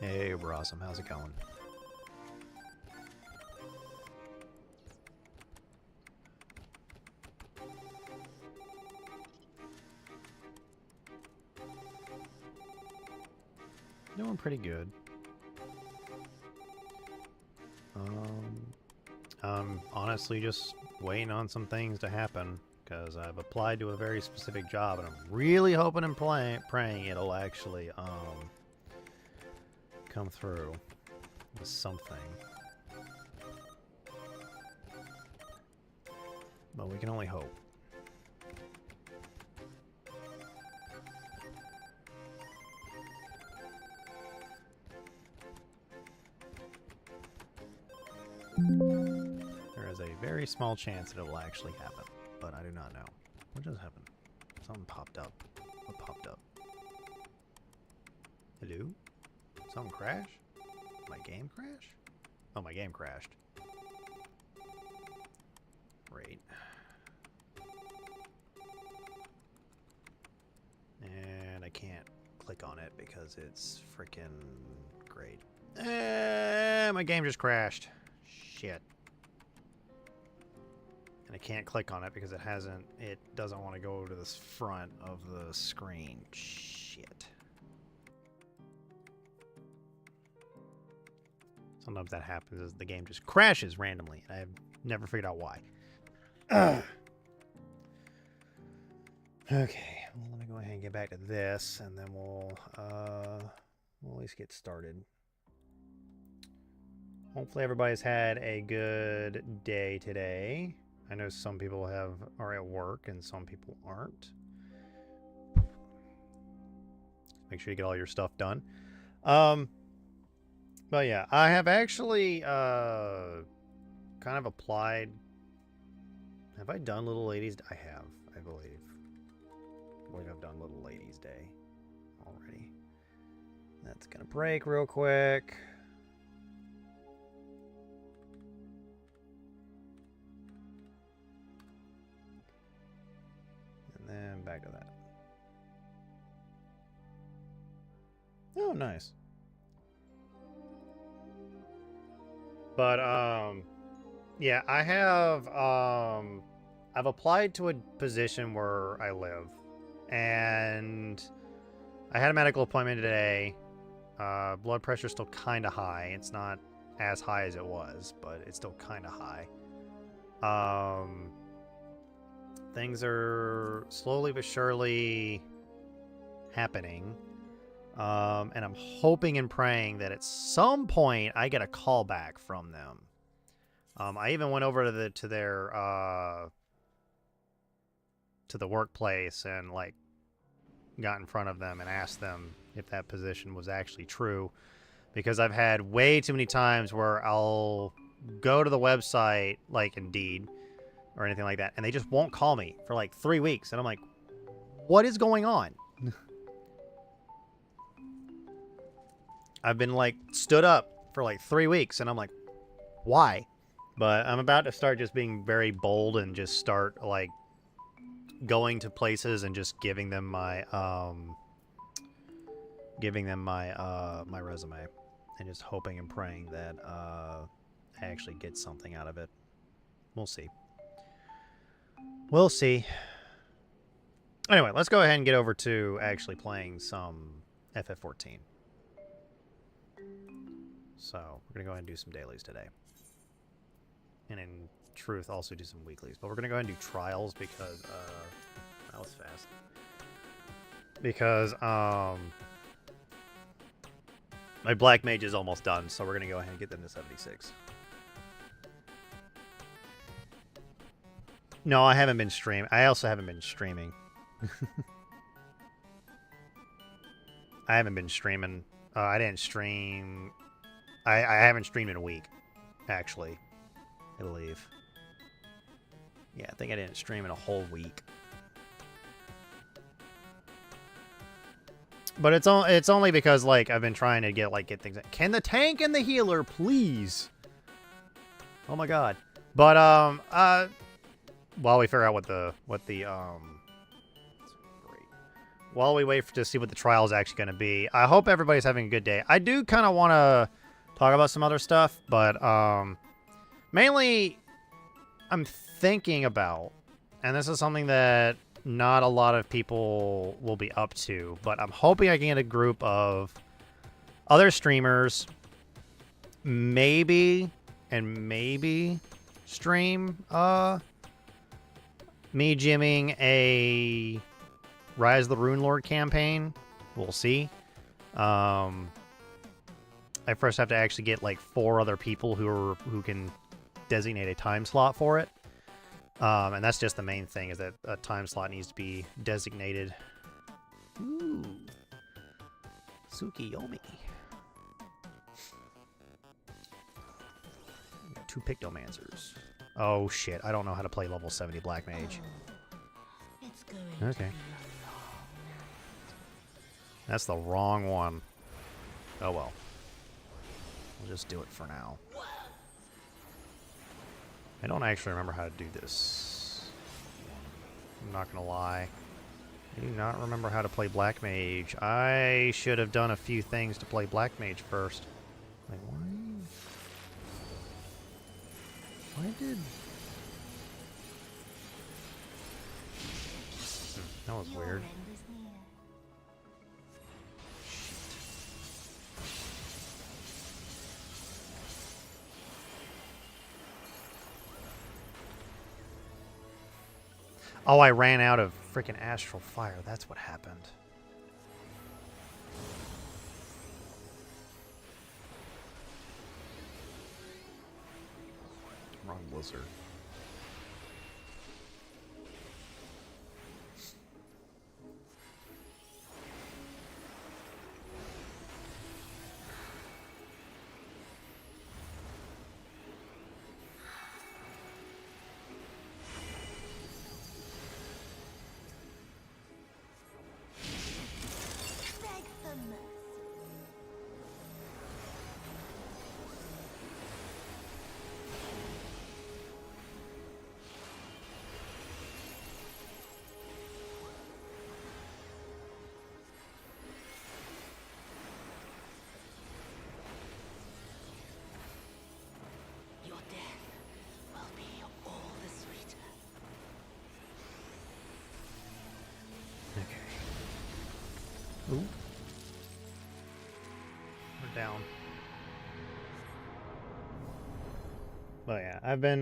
Hey, Brossom, how's it going? Doing pretty good. I'm honestly just waiting on some things to happen because I've applied to a very specific job and I'm really hoping and praying it'll actually come through with something. But we can only hope. There is a very small chance that it will actually happen, but I do not know. What just happened? Something popped up. What popped up? Hello? Something crash? My game crash? Oh, my game crashed. Great. And I can't click on it because it's freaking great. My game just crashed. Shit. And I can't click on it because it doesn't want to go to the front of the screen. Shit. Sometimes that happens is the game just crashes randomly. And I've never figured out why. Okay, well, let me go ahead and get back to this, and then we'll at least get started. Hopefully everybody's had a good day today. I know some people are at work and some people aren't. Make sure you get all your stuff done. But yeah, I have actually kind of applied. Have I done Little Ladies? I have, I believe. I believe I've done Little Ladies Day already. That's gonna break real quick. And then back to that. Oh, nice. But yeah, I have I've applied to a position where I live, and I had a medical appointment today. Blood pressure's still kind of high. It's not as high as it was, but it's still kind of high. Things are slowly but surely happening. And I'm hoping and praying that at some point I get a call back from them. I even went over to the workplace and like got in front of them and asked them if that position was actually true, because I've had way too many times where I'll go to the website like Indeed or anything like that and they just won't call me for like 3 weeks, and I'm like, what is going on? I've been like stood up for like 3 weeks and I'm like, why? But I'm about to start just being very bold and just start like going to places and just giving them my my resume and just hoping and praying that I actually get something out of it. We'll see. We'll see. Anyway, let's go ahead and get over to actually playing some FF14. So we're going to go ahead and do some dailies today. And in truth, also do some weeklies. But we're going to go ahead and do trials because, that was fast. Because, my Black Mage is almost done, so we're going to go ahead and get them to 76. No, I haven't been streaming. I also haven't been streaming. I haven't been streaming. I didn't stream. I haven't streamed in a week, actually. I believe. Yeah, I think I didn't stream in a whole week. But it's only because like I've been trying to get things. Can the tank and the healer please? Oh my god. But while we figure out what the great. while we wait to see what the trial is actually going to be, I hope everybody's having a good day. I do kind of want to talk about some other stuff, but mainly I'm thinking about, and this is something that not a lot of people will be up to, but I'm hoping I can get a group of other streamers, maybe stream me gymming a Rise of the Rune Lord campaign. We'll see. I first have to actually get like 4 other people who can designate a time slot for it. And that's just the main thing, is that a time slot needs to be designated. Ooh. Tsukiyomi. Got 2 Pictomancers. Oh shit, I don't know how to play level 70 Black Mage. Okay. That's the wrong one. Oh well. We'll just do it for now. I don't actually remember how to do this. I'm not gonna lie. I do not remember how to play Black Mage. I should have done a few things to play Black Mage first. Like, why? Why did... That was weird. Oh, I ran out of freaking Astral Fire. That's what happened. Wrong blizzard. Ooh. We're down. But yeah, I've been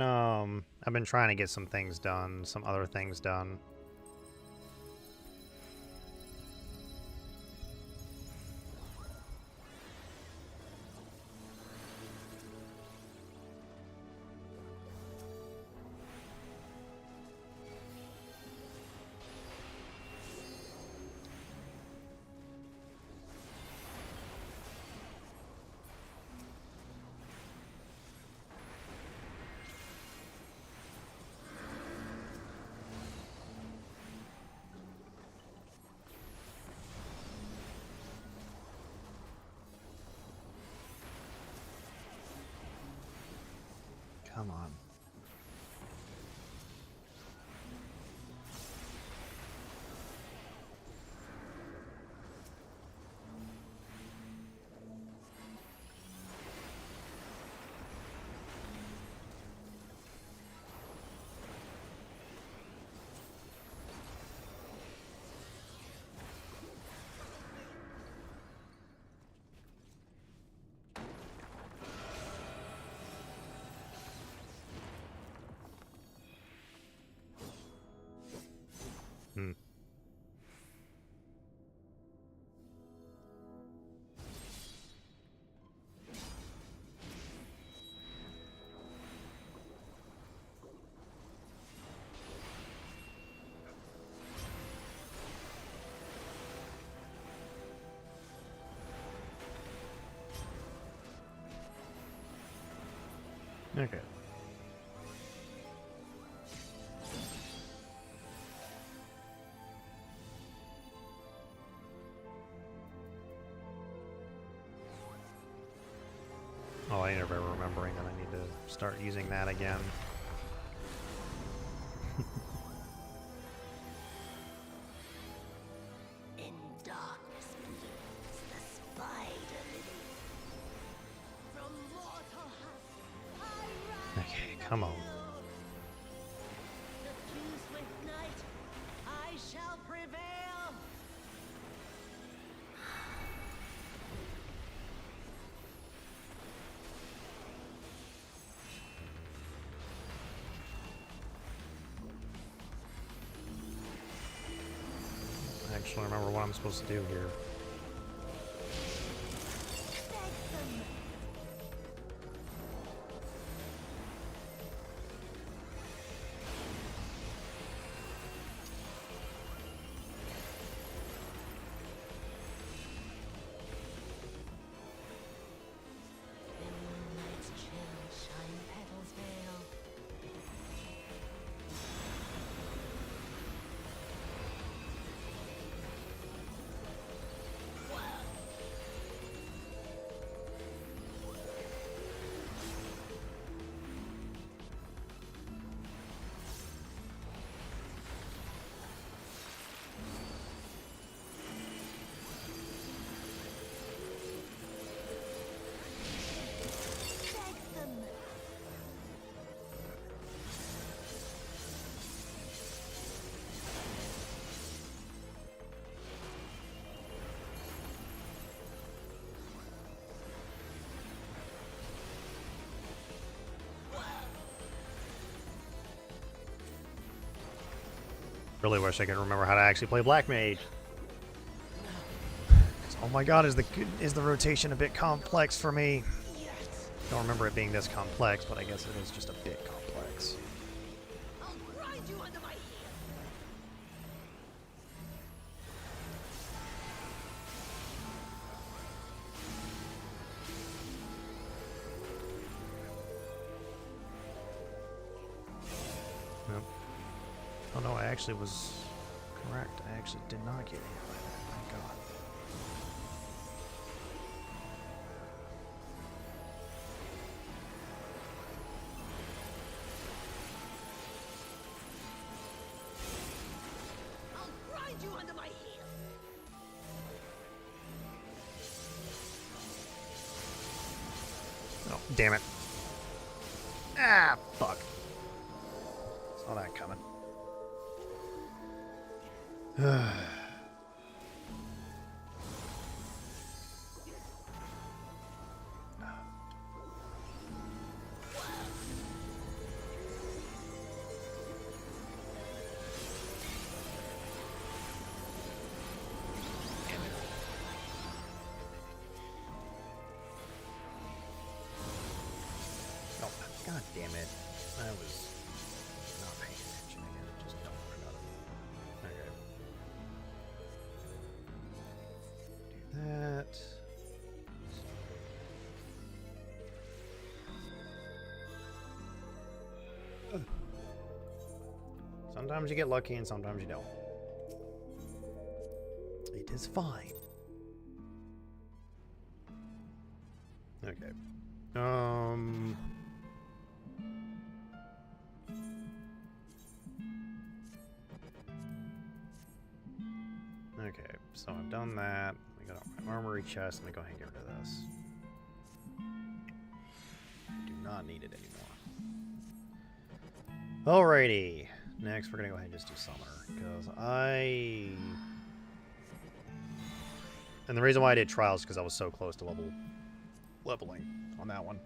trying to get some things done, some other things done. Come on. Hmm. Okay. Oh, I never remembering that I need to start using that again. Come on. Diffuse with night, I shall prevail. I actually remember what I'm supposed to do here. Really wish I could remember how to actually play Black Mage. Oh my god, is the rotation a bit complex for me? Don't remember it being this complex, but I guess it is just a bit complex. I'll grind you under my heel. Nope. Oh no, I actually was correct. I actually did not get hit by that. Thank God. I'll grind you under my heel. Oh, damn it. Ah, fuck. Saw that coming. Oh, god damn it. I was not paying attention again. Just don't forgot it. Okay. Do that. Ugh. Sometimes you get lucky and sometimes you don't. It is fine. Okay. Okay, so I've done that. We got my armory chest. Let me go ahead and get rid of this. I do not need it anymore. Alrighty. Next, we're gonna go ahead and just do summoner because and the reason why I did trials is because I was so close to leveling on that one.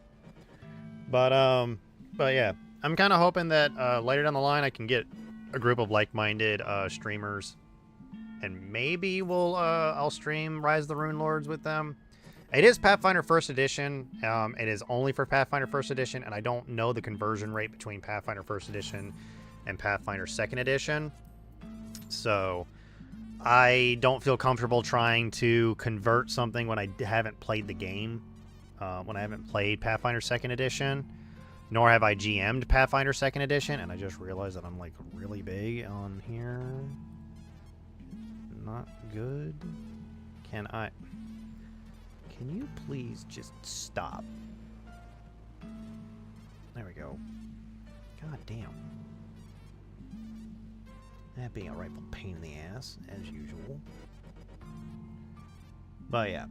But yeah, I'm kind of hoping that later down the line I can get a group of like-minded streamers, and maybe I'll stream Rise of the Rune Lords with them. It is Pathfinder First Edition. It is only for Pathfinder First Edition, and I don't know the conversion rate between Pathfinder First Edition and Pathfinder Second Edition. So I don't feel comfortable trying to convert something when I haven't played the game, when I haven't played Pathfinder Second Edition, nor have I GM'd Pathfinder Second Edition, and I just realized that I'm like really big on here. Not good. Can you please just stop? There we go. God damn. That being a rightful pain in the ass, as usual. But yeah.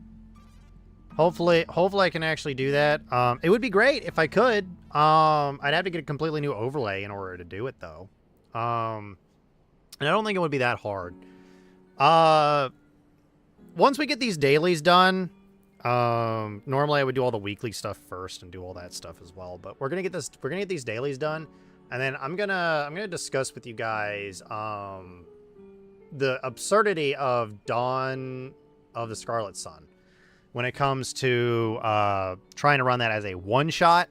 Hopefully I can actually do that. It would be great if I could. I'd have to get a completely new overlay in order to do it, though. And I don't think it would be that hard. Once we get these dailies done, normally I would do all the weekly stuff first and do all that stuff as well. But we're gonna get these dailies done, and then I'm gonna discuss with you guys the absurdity of Dawn of the Scarlet Sun when it comes to trying to run that as a one-shot.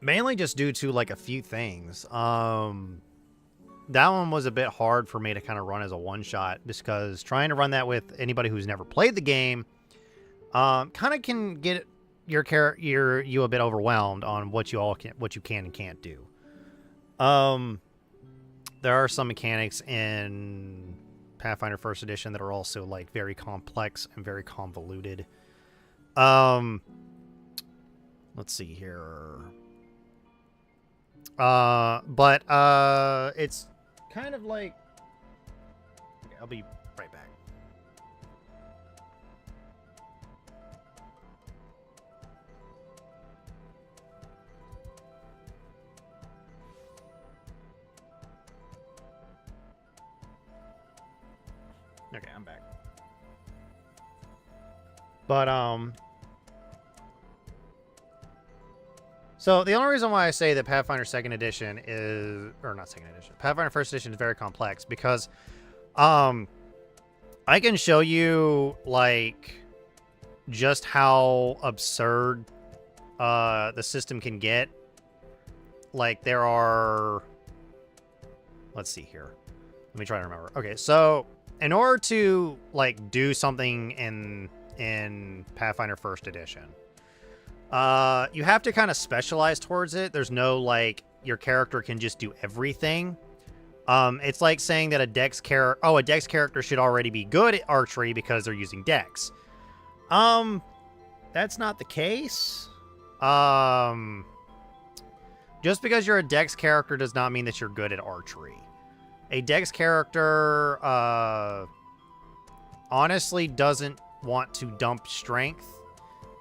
Mainly just due to like a few things. That one was a bit hard for me to kind of run as a one-shot because trying to run that with anybody who's never played the game kind of can get you a bit overwhelmed on what you can and can't do. There are some mechanics in Pathfinder First Edition that are also like very complex and very convoluted. Let's see here. But it's kind of like, okay, I'll be right back. Okay, I'm back. But so the only reason why I say that Pathfinder Second Edition is, or not Second Edition, Pathfinder First Edition is very complex because, I can show you like just how absurd, the system can get. Like there are, let's see here. Let me try to remember. Okay, so in order to like do something in Pathfinder First Edition, you have to kind of specialize towards it. There's no, like, your character can just do everything. It's like saying that a dex character should already be good at archery because they're using dex. That's not the case. Just because you're a dex character does not mean that you're good at archery. A dex character, honestly doesn't want to dump strength,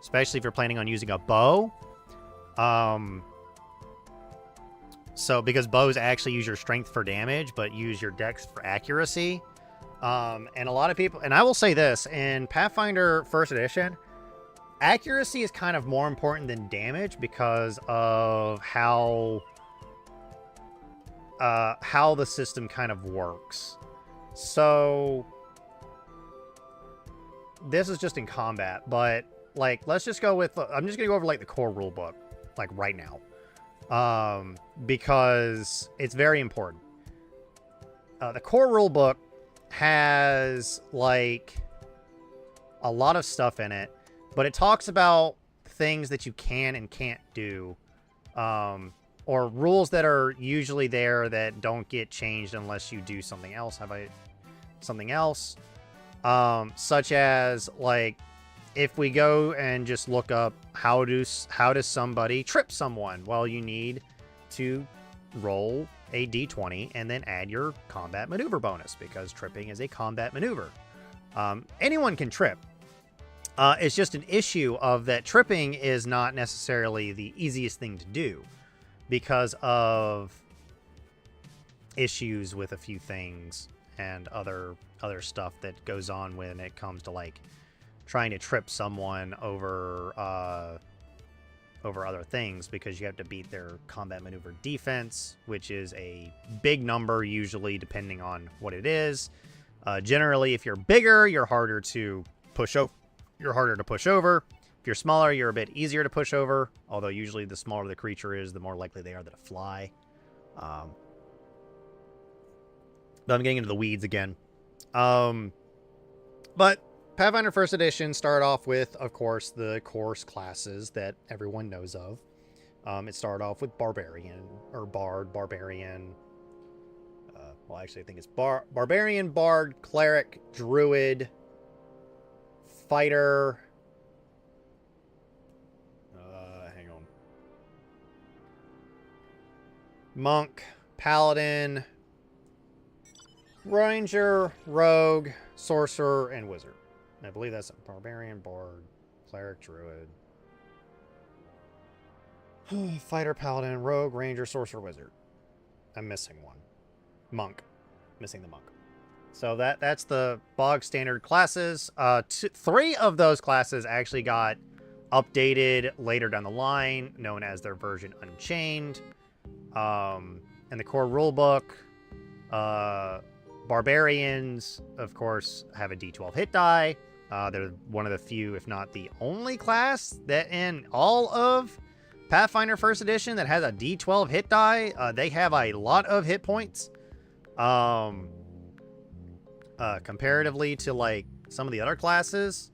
especially if you're planning on using a bow. So because bows actually use your strength for damage, but use your dex for accuracy. And a lot of people, and I will say this, in Pathfinder First Edition, accuracy is kind of more important than damage because of how the system kind of works. So this is just in combat, but like, let's just go with, I'm just going to go over like the core rule book, like right now. Because it's very important. The core rule book has like a lot of stuff in it, but it talks about things that you can and can't do. Or rules that are usually there that don't get changed unless you do something else. Something else? Such as like, if we go and just look up how does somebody trip someone, well, you need to roll a d20 and then add your combat maneuver bonus because tripping is a combat maneuver. Anyone can trip. It's just an issue of that tripping is not necessarily the easiest thing to do because of issues with a few things and other stuff that goes on when it comes to like trying to trip someone over other things, because you have to beat their combat maneuver defense, which is a big number usually depending on what it is. Generally, if you're bigger, you're harder to push over. If you're smaller, you're a bit easier to push over, although usually the smaller the creature is, the more likely they are to fly. But I'm getting into the weeds again. But Pathfinder First Edition started off with, of course, the course classes that everyone knows of. It started off with Barbarian, or Bard, Barbarian. Well, actually, I think it's Barbarian, Bard, Cleric, Druid, Fighter. Hang on. Monk, Paladin, Ranger, Rogue, Sorcerer, and Wizard. I believe that's Barbarian, Bard, Cleric, Druid, Fighter, Paladin, Rogue, Ranger, Sorcerer, Wizard. I'm missing one. Monk. Missing the Monk. So that's the bog standard classes. 3 of those classes actually got updated later down the line, known as their version Unchained. In the core rulebook, Barbarians, of course, have a D12 hit die. They're one of the few, if not the only class that in all of Pathfinder First Edition that has a D12 hit die. They have a lot of hit points. Comparatively to like some of the other classes.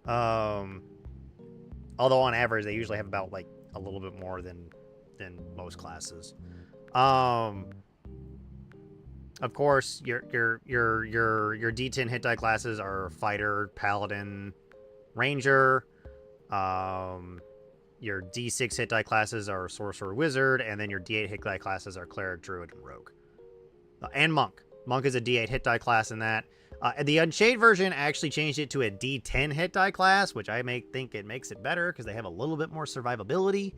Although on average they usually have about like a little bit more than most classes. Of course, your D10 hit die classes are Fighter, Paladin, Ranger. Your D6 hit die classes are Sorcerer, Wizard, and then your D8 hit die classes are Cleric, Druid, and Rogue. And Monk. Monk is a D8 hit die class in that. The Unchained version actually changed it to a D10 hit die class, which I think it makes it better because they have a little bit more survivability.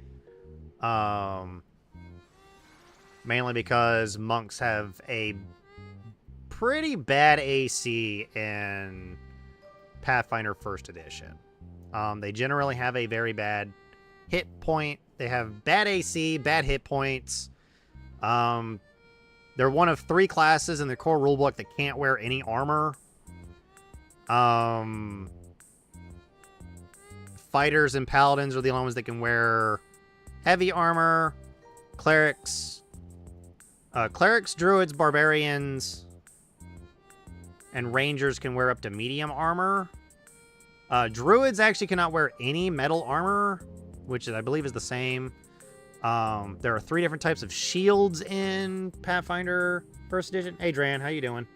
Mainly because monks have a pretty bad AC in Pathfinder First Edition. They generally have a very bad hit point. They have bad AC, bad hit points. They're one of 3 classes in the core rulebook that can't wear any armor. Fighters and paladins are the only ones that can wear heavy armor. Clerics, druids, barbarians, and rangers can wear up to medium armor. Druids actually cannot wear any metal armor, which I believe is the same. There are 3 different types of shields in Pathfinder First Edition. Hey, Dran, how you doing?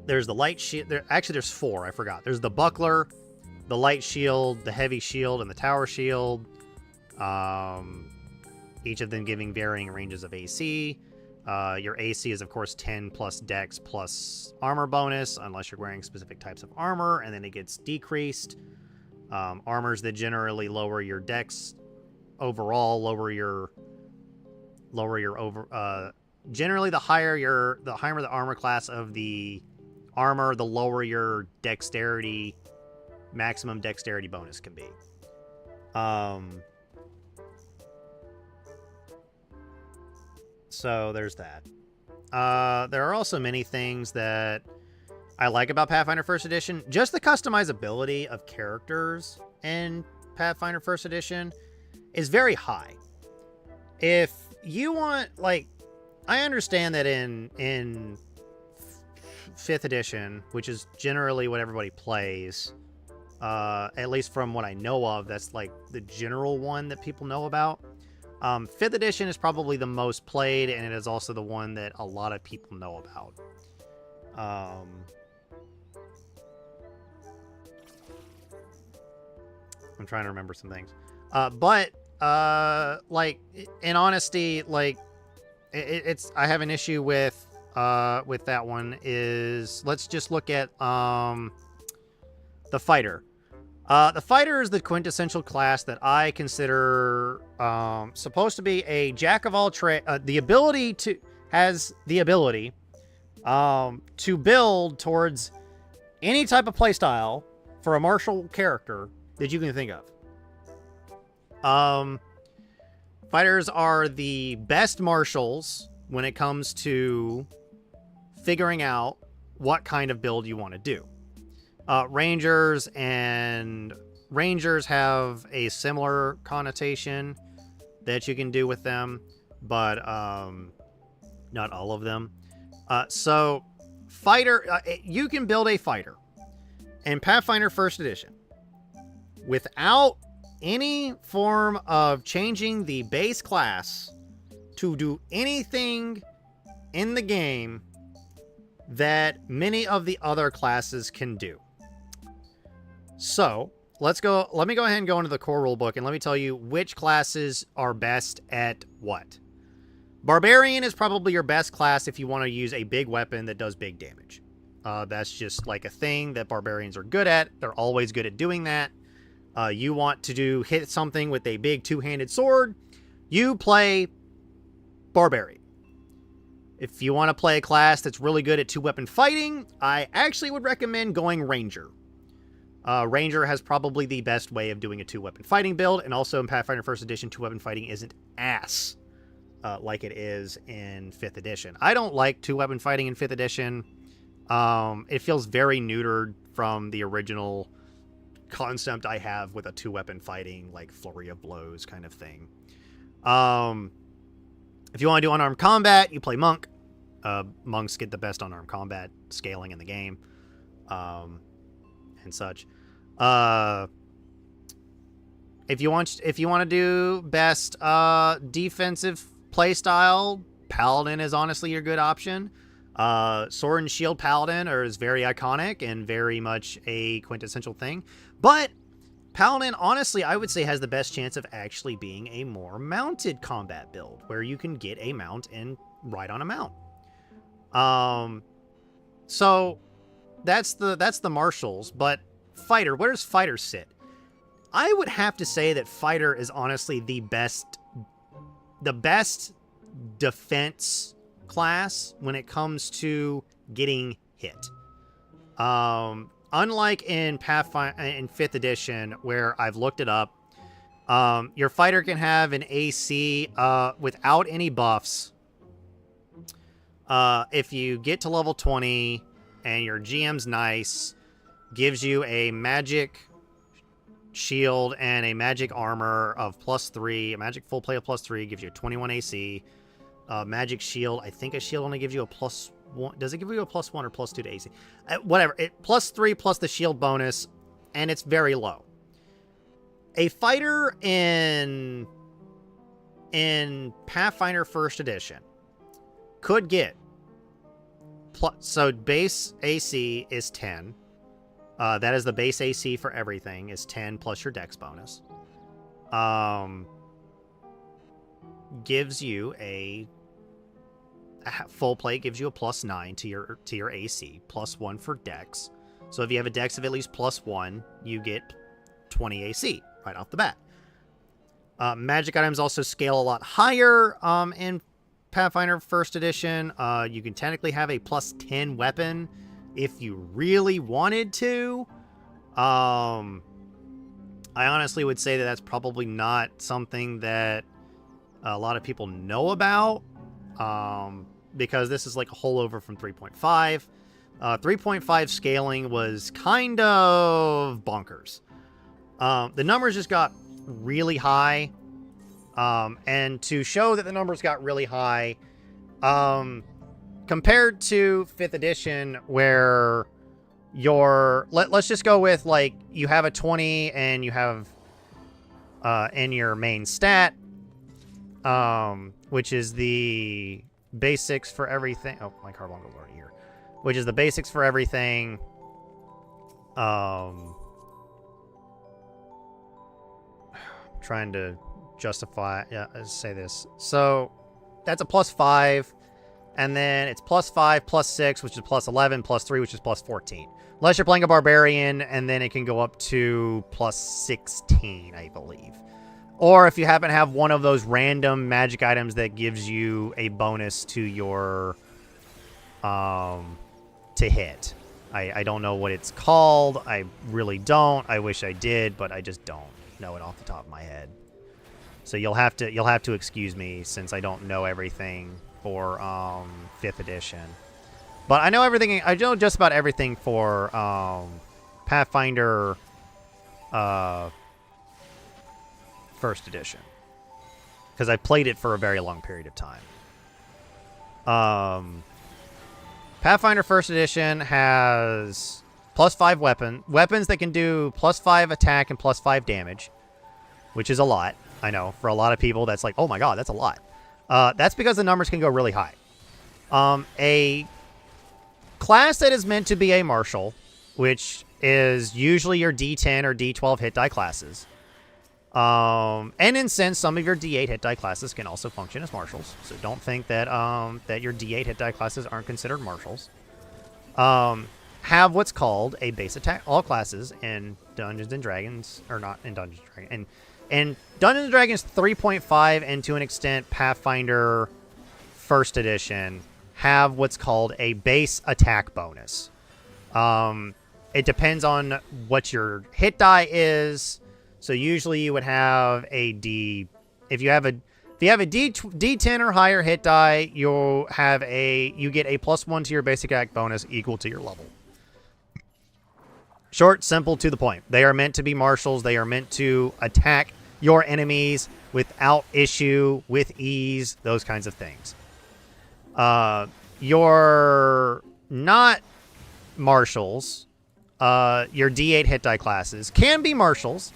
There's the light shield. Actually, there's 4. I forgot. There's the buckler, the light shield, the heavy shield, and the tower shield. Each of them giving varying ranges of AC. Your AC is, of course, 10 plus dex plus armor bonus, unless you're wearing specific types of armor, and then it gets decreased. Armors that generally lower your dex overall, generally the higher the armor class of the armor, the lower your dexterity, maximum dexterity bonus can be. So there's that. There are also many things that I like about Pathfinder First Edition. Just the customizability of characters in Pathfinder First Edition is very high. If you want, like, I understand that in 5th edition, which is generally what everybody plays, at least from what I know of, that's like the general one that people know about. 5th edition is probably the most played, and it is also the one that a lot of people know about. I'm trying to remember some things. But like, in honesty, like, it's I have an issue with that one. Is, let's just look at the fighter. The fighter is the quintessential class that I consider supposed to be a jack of all trades. The ability to build towards any type of playstyle for a martial character that you can think of. Fighters are the best marshals when it comes to figuring out what kind of build you want to do. Rangers have a similar connotation that you can do with them, but not all of them. So fighter, you can build a fighter in Pathfinder First Edition without any form of changing the base class to do anything in the game that many of the other classes can do. So let me go ahead and go into the core rulebook and let me tell you which classes are best at what. Barbarian is probably your best class if you want to use a big weapon that does big damage. That's just like a thing that barbarians are good at. They're always good at doing that. You want to hit something with a big two-handed sword, you play Barbarian. If you want to play a class that's really good at two-weapon fighting, I actually would recommend going Ranger. Ranger has probably the best way of doing a two-weapon fighting build, and also in Pathfinder 1st Edition, two-weapon fighting isn't ass like it is in 5th Edition. I don't like two-weapon fighting in 5th Edition. It feels very neutered from the original concept I have with a two-weapon fighting, like flurry of blows kind of thing. If you want to do unarmed combat, you play Monk. Monks get the best unarmed combat scaling in the game, and such. If you want to do best defensive playstyle, Paladin is honestly your good option. Sword and Shield Paladin is very iconic and very much a quintessential thing, but Paladin, honestly, I would say has the best chance of actually being a more mounted combat build, where you can get a mount and ride on a mount. So that's the marshals, but fighter, where does fighter sit? I would have to say that fighter is honestly the best defense class when it comes to getting hit. Unlike in Pathfinder in 5th Edition, where I've looked it up, your fighter can have an AC without any buffs. If you get to level 20 and your GM's nice, gives you a magic shield and a magic armor of +3, a magic full plate of +3, gives you a 21 AC. Magic shield, I think a shield only gives you a +1. Does it give you a +1 or +2 to AC? Whatever. It +3 plus the shield bonus, and it's very low. A fighter in Pathfinder 1st Edition could get so base AC is 10. That is the base AC for everything is 10 plus your dex bonus. Gives you a full plate gives you a +9 to your AC, +1 for dex. So if you have a dex of at least +1, you get 20 AC right off the bat. Magic items also scale a lot higher in Pathfinder 1st Edition. You can technically have a +10 weapon if you really wanted to. I honestly would say that that's probably not something that a lot of people know about, because this is like a holdover from 3.5. 3.5 scaling was kind of bonkers. The numbers just got really high, and to show that the numbers got really high, compared to 5th Edition, where let's just go with, like, you have a 20 and you have in your main stat, which is the basics for everything. Oh, my card logo's already here. Which is the basics for everything. Trying to justify, say this. So that's a +5, and then it's +5, +6, which is +11, +3, which is +14. Unless you're playing a barbarian, and then it can go up to +16, I believe. Or if you happen to have one of those random magic items that gives you a bonus to your to hit. I don't know what it's called. I really don't. I wish I did, but I just don't know it off the top of my head. So you'll have to excuse me, since I don't know everything for 5th Edition. But I know everything. I know just about everything for Pathfinder 1st Edition, because I played it for a very long period of time. Pathfinder 1st Edition has +5 weapons that can do +5 attack and +5 damage, which is a lot. I know for a lot of people that's like, oh my god, that's a lot. That's because the numbers can go really high. A class that is meant to be a marshal, which is usually your D10 or D12 hit die classes. And in sense, some of your D8 hit die classes can also function as marshals. So don't think that that your D8 hit die classes aren't considered marshals. Have what's called a base attack. All classes in Dungeons and Dragons, or not in Dungeons and Dragons, and Dungeons and Dragons 3.5 and to an extent Pathfinder First Edition have what's called a base attack bonus. It depends on what your hit die is. So usually you would have a D. If you have a D10 or higher hit die, you get a +1 to your basic attack bonus equal to your level. Short, simple, to the point. They are meant to be martials. They are meant to attack your enemies without issue, with ease, those kinds of things. Your not martials, your D8 hit die classes can be martials,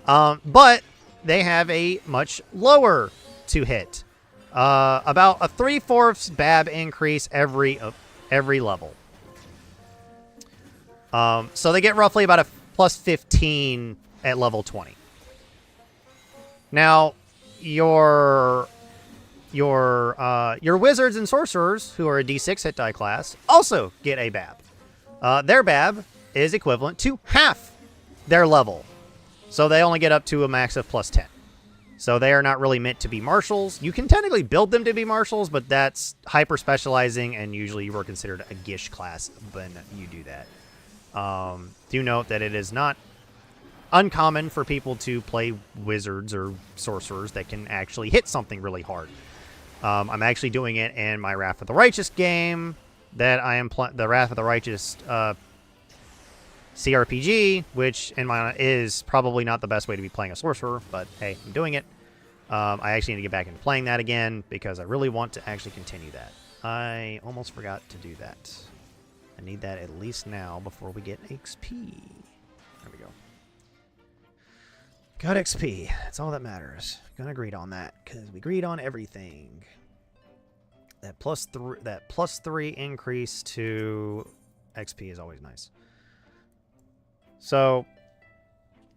but they have a much lower to hit. About a 3/4 BAB increase every level. So they get roughly about a +15 at level 20. Now, your wizards and sorcerers, who are a D6 hit die class, also get a BAB. Their BAB is equivalent to half their level. So they only get up to a max of +10. So they are not really meant to be martials. You can technically build them to be martials, but that's hyper specializing, and usually you are considered a Gish class when you do that. Do note that it is not uncommon for people to play wizards or sorcerers that can actually hit something really hard. I'm actually doing it in my Wrath of the Righteous game that I am the Wrath of the Righteous CRPG, which in my is probably not the best way to be playing a sorcerer, but hey, I'm doing it. I actually need to get back into playing that again because I really want to actually continue that. I almost forgot to do that. I need that at least now before we get XP. There we go. Got XP. That's all that matters. Gonna agree on that because we agreed on everything. That +3 increase to XP is always nice. So,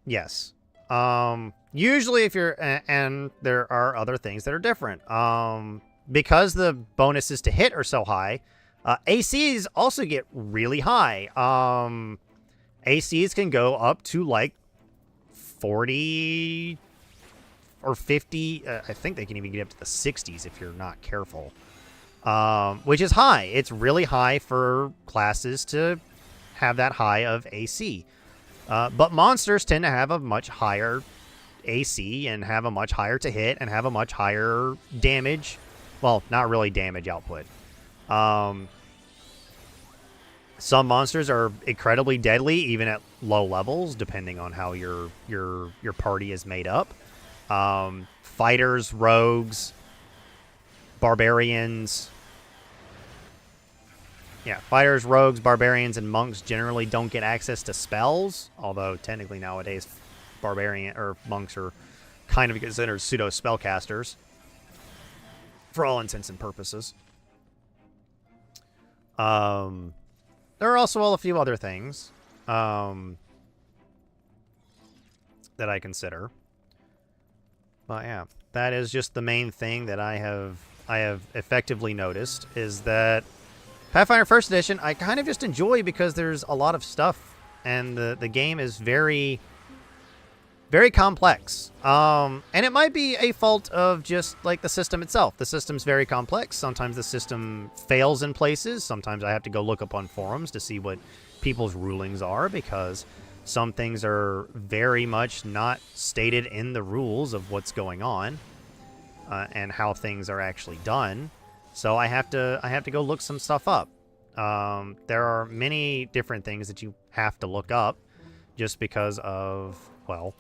yes. Usually if you're... And there are other things that are different. Because the bonuses to hit are so high, ACs also get really high. ACs can go up to like 40 or 50. I think they can even get up to the 60s if you're not careful. Which is high. It's really high for classes to have that high of AC. But monsters tend to have a much higher AC and have a much higher to hit and have a much higher damage. Well, not really damage output. Some monsters are incredibly deadly even at low levels, depending on how your party is made up. Fighters, rogues, barbarians. Yeah, fighters, rogues, barbarians, and monks generally don't get access to spells, although technically nowadays barbarian or monks are kind of considered pseudo spellcasters for all intents and purposes. There are also a few other things that I consider. But yeah, that is just the main thing that I have effectively noticed is that Pathfinder First Edition I kind of just enjoy because there's a lot of stuff and the game is very, very complex. And it might be a fault of just like the system itself. The system's very complex. Sometimes the system fails in places. Sometimes I have to go look up on forums to see what people's rulings are because some things are very much not stated in the rules of what's going on and how things are actually done. So I have to go look some stuff up. There are many different things that you have to look up just because of, well,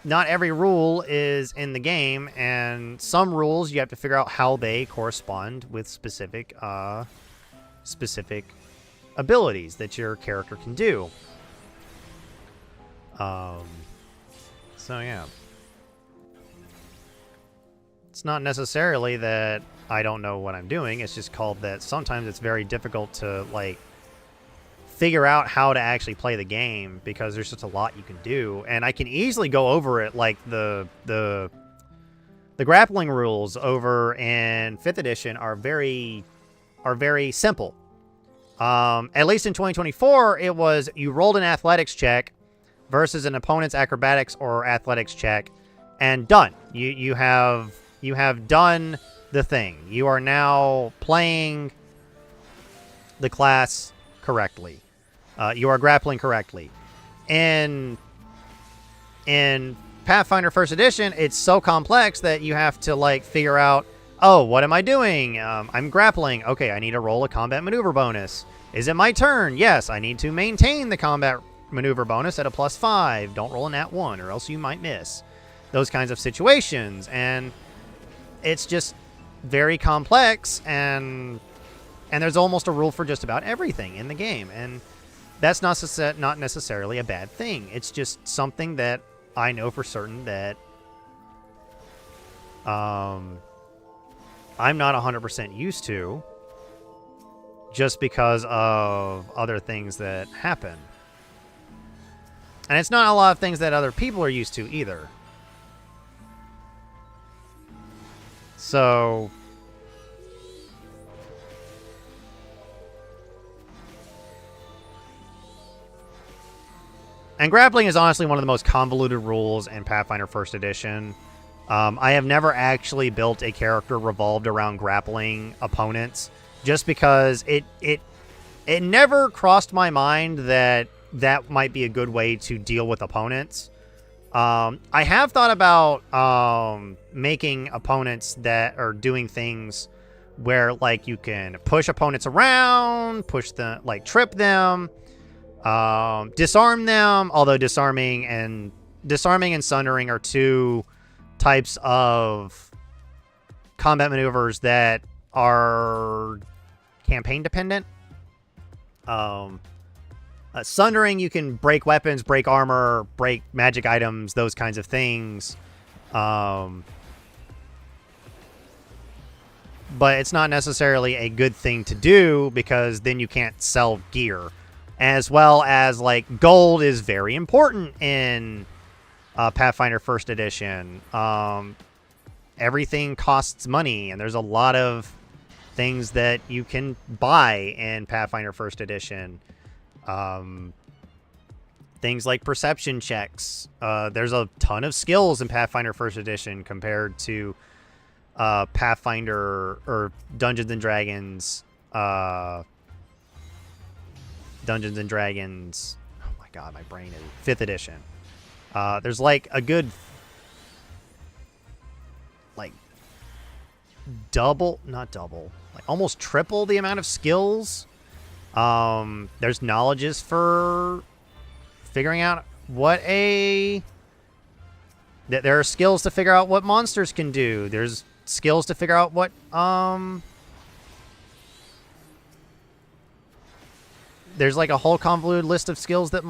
not every rule is in the game, and some rules you have to figure out how they correspond with specific abilities that your character can do. So yeah. It's not necessarily that I don't know what I'm doing. It's just called that sometimes it's very difficult to, like, figure out how to actually play the game because there's just a lot you can do. And I can easily go over it, like the grappling rules over in 5th edition are very simple. At least in 2024, it was you rolled an athletics check versus an opponent's acrobatics or athletics check, and done. You have done the thing. You are now playing the class correctly. You are grappling correctly. In Pathfinder First Edition, it's so complex that you have to like figure out, oh, what am I doing? I'm grappling. Okay, I need to roll a combat maneuver bonus. Is it my turn? Yes, I need to maintain the combat maneuver bonus at a +5. Don't roll a nat 1 or else you might miss. Those kinds of situations. And it's just very complex, and there's almost a rule for just about everything in the game. And that's not necessarily a bad thing. It's just something that I know for certain that I'm not 100% used to, just because of other things that happen. And it's not a lot of things that other people are used to either. So and grappling is honestly one of the most convoluted rules in Pathfinder First Edition. I have never actually built a character revolved around grappling opponents, just because it never crossed my mind that that might be a good way to deal with opponents. I have thought about making opponents that are doing things where, like, you can push opponents around, trip them, disarm them. Although disarming and sundering are two types of combat maneuvers that are campaign dependent. Sundering, you can break weapons, break armor, break magic items, those kinds of things. But it's not necessarily a good thing to do, because then you can't sell gear. As well as, like, gold is very important in Pathfinder First Edition. Everything costs money, and there's a lot of things that you can buy in Pathfinder First Edition. Things like perception checks. There's a ton of skills in Pathfinder First Edition compared to Pathfinder or Dungeons and Dragons. Dungeons and Dragons. Oh my god, my brain is 5th edition. There's like a good, like, not double, like almost triple the amount of skills. There's knowledges for figuring out there are skills to figure out what monsters can do. There's skills to figure out what, there's like a whole convoluted list of skills that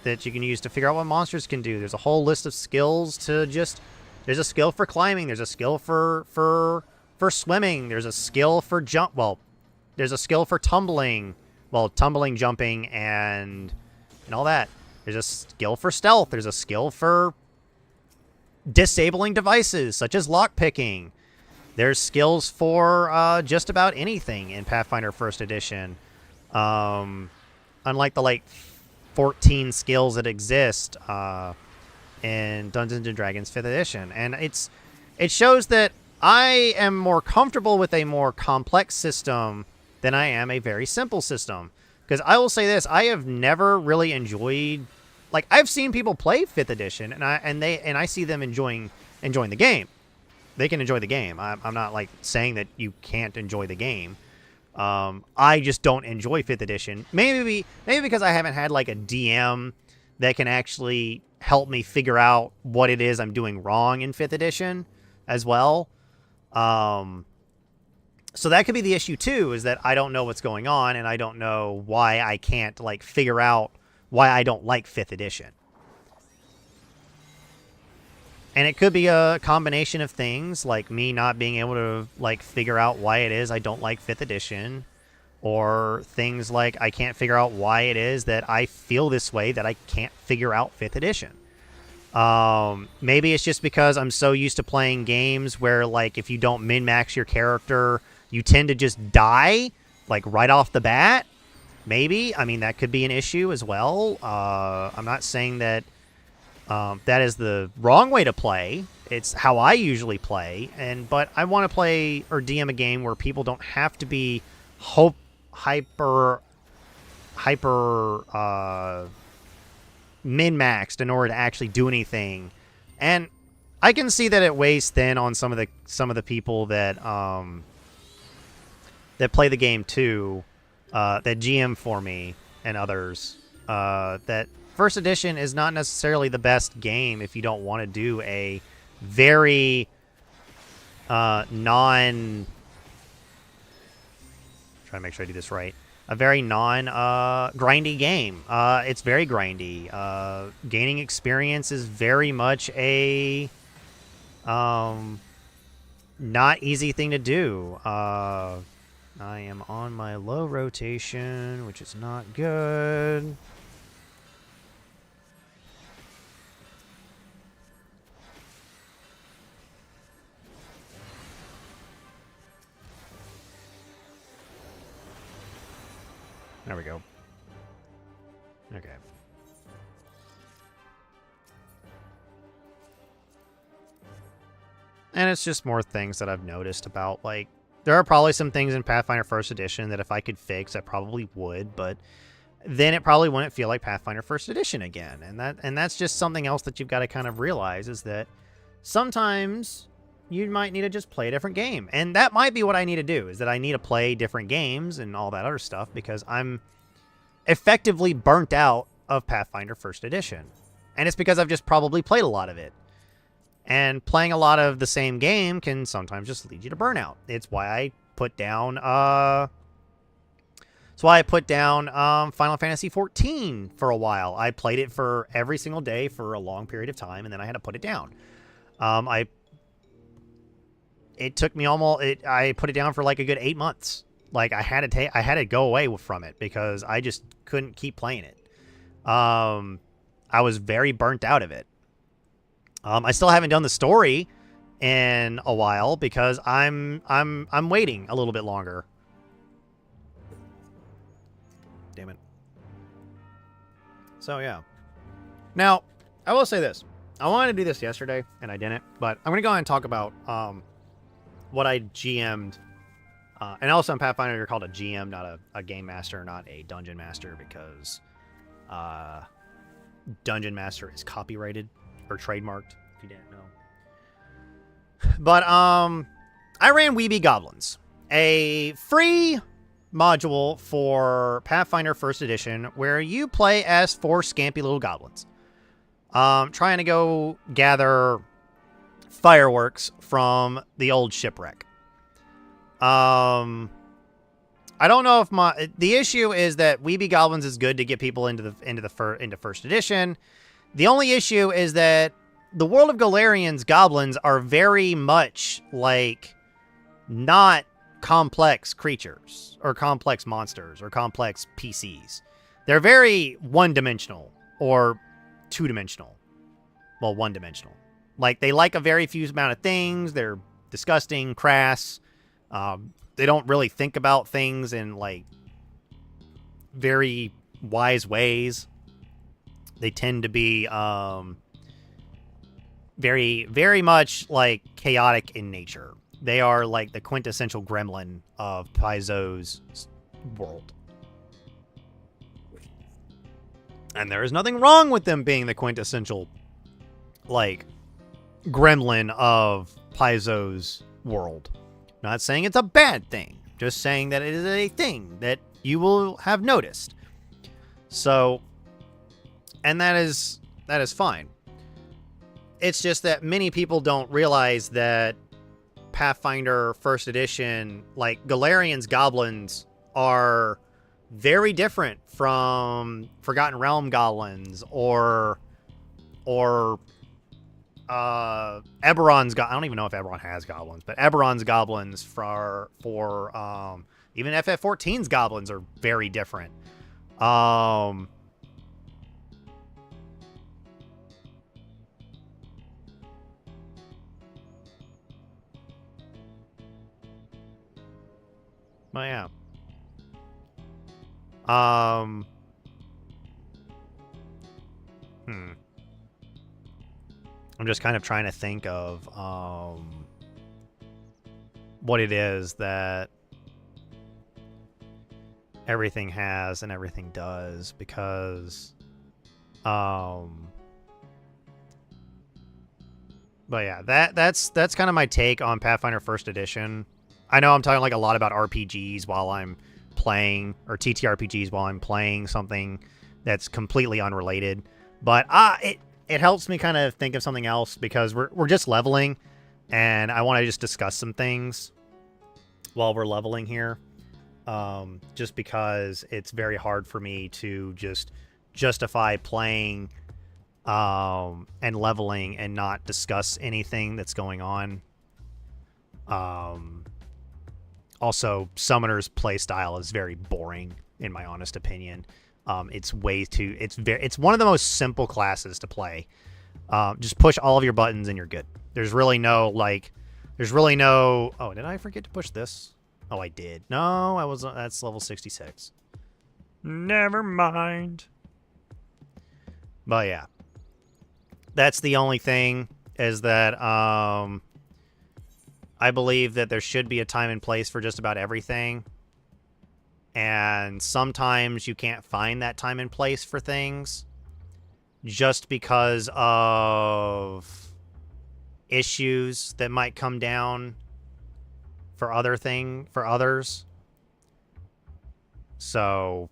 that you can use to figure out what monsters can do. There's a whole list of skills there's a skill for climbing. There's a skill for swimming. There's a skill for there's a skill for tumbling. Well, tumbling, jumping, and all that. There's a skill for stealth. There's a skill for disabling devices, such as lockpicking. There's skills for just about anything in Pathfinder First Edition. Unlike the 14 skills that exist in Dungeons and Dragons 5th edition. And it shows that I am more comfortable with a more complex system than I am a very simple system. Because I will say this, I have never really enjoyed, I've seen people play 5th edition, and I see them enjoying the game. They can enjoy the game. I'm not saying that you can't enjoy the game. I just don't enjoy 5th edition. Maybe because I haven't had a DM that can actually help me figure out what it is I'm doing wrong in 5th edition as well. So that could be the issue too, is that I don't know what's going on, and I don't know why I can't figure out why I don't like 5th edition. And it could be a combination of things, like me not being able to figure out why it is I don't like 5th edition, or things like I can't figure out why it is that I feel this way, that I can't figure out 5th edition. Maybe it's just because I'm so used to playing games where if you don't min-max your character, you tend to just die right off the bat. maybe. I mean, that could be an issue as well. I'm not saying that that is the wrong way to play. It's how I usually play, but I want to play or DM a game where people don't have to be hyper min-maxed in order to actually do anything. And I can see that it weighs thin on some of the people that that play the game too, that GM for me and others. That first edition is not necessarily the best game if you don't want to do a very trying to make sure I do this right. A very grindy game. It's very grindy. Gaining experience is very much a not easy thing to do. I am on my low rotation, which is not good. There we go. Okay. And it's just more things that I've noticed about, like, there are probably some things in Pathfinder First Edition that if I could fix, I probably would, but then it probably wouldn't feel like Pathfinder First Edition again. And that's just something else that you've got to kind of realize, is that sometimes you might need to just play a different game. And that might be what I need to do, is that I need to play different games and all that other stuff, because I'm effectively burnt out of Pathfinder First Edition. And it's because I've just probably played a lot of it. And playing a lot of the same game can sometimes just lead you to burnout. It's why I put down Final Fantasy XIV for a while. I played it for every single day for a long period of time, and then I had to put it down. It took me I put it down for like a good 8 months. Like, I had to go away from it because I just couldn't keep playing it. I was very burnt out of it. I still haven't done the story in a while because I'm waiting a little bit longer. Damn it. So yeah. Now, I will say this. I wanted to do this yesterday and I didn't, but I'm going to go ahead and talk about what I GM'd. And also in Pathfinder, you're called a GM, not a game master, not a dungeon master, because dungeon master is copyrighted or trademarked, if you didn't know. But I ran Weeby Goblins, a free module for Pathfinder First Edition where you play as 4 scampy little goblins, trying to go gather fireworks from the old shipwreck. I don't know if the issue is that Weeby Goblins is good to get people into First Edition. The only issue is that the world of Golarian's goblins are very much like not complex creatures or complex monsters or complex PCs. They're very one-dimensional or two-dimensional. Well, one-dimensional. Like, they like a very few amount of things. They're disgusting, crass. They don't really think about things in, like, very wise ways. They tend to be very, very much, like, chaotic in nature. They are, like, the quintessential gremlin of Paizo's world. And there is nothing wrong with them being the quintessential, like, gremlin of Paizo's world. Not saying it's a bad thing. Just saying that it is a thing that you will have noticed. So, and that is fine. It's just that many people don't realize that Pathfinder First Edition, like, Golarian's goblins are very different from Forgotten Realm goblins or Eberron's I don't even know if Eberron has goblins, but Eberron's goblins for even FF14's goblins are very different. But yeah. Um, I'm just kind of trying to think of what it is that everything has and everything does, because but yeah, that's kind of my take on Pathfinder First Edition. I know I'm talking like a lot about RPGs while I'm playing, or TTRPGs while I'm playing something that's completely unrelated, but it helps me kind of think of something else, because we're just leveling, and I want to just discuss some things while we're leveling here. Just because it's very hard for me to just justify playing and leveling and not discuss anything that's going on. Also, Summoner's playstyle is very boring, in my honest opinion. It's one of the most simple classes to play. Just push all of your buttons and you're good. There's really no, oh, did I forget to push this? Oh, I did. No, that's level 66. Never mind. But yeah. That's the only thing, is that I believe that there should be a time and place for just about everything. And sometimes you can't find that time and place for things just because of issues that might come down for others. So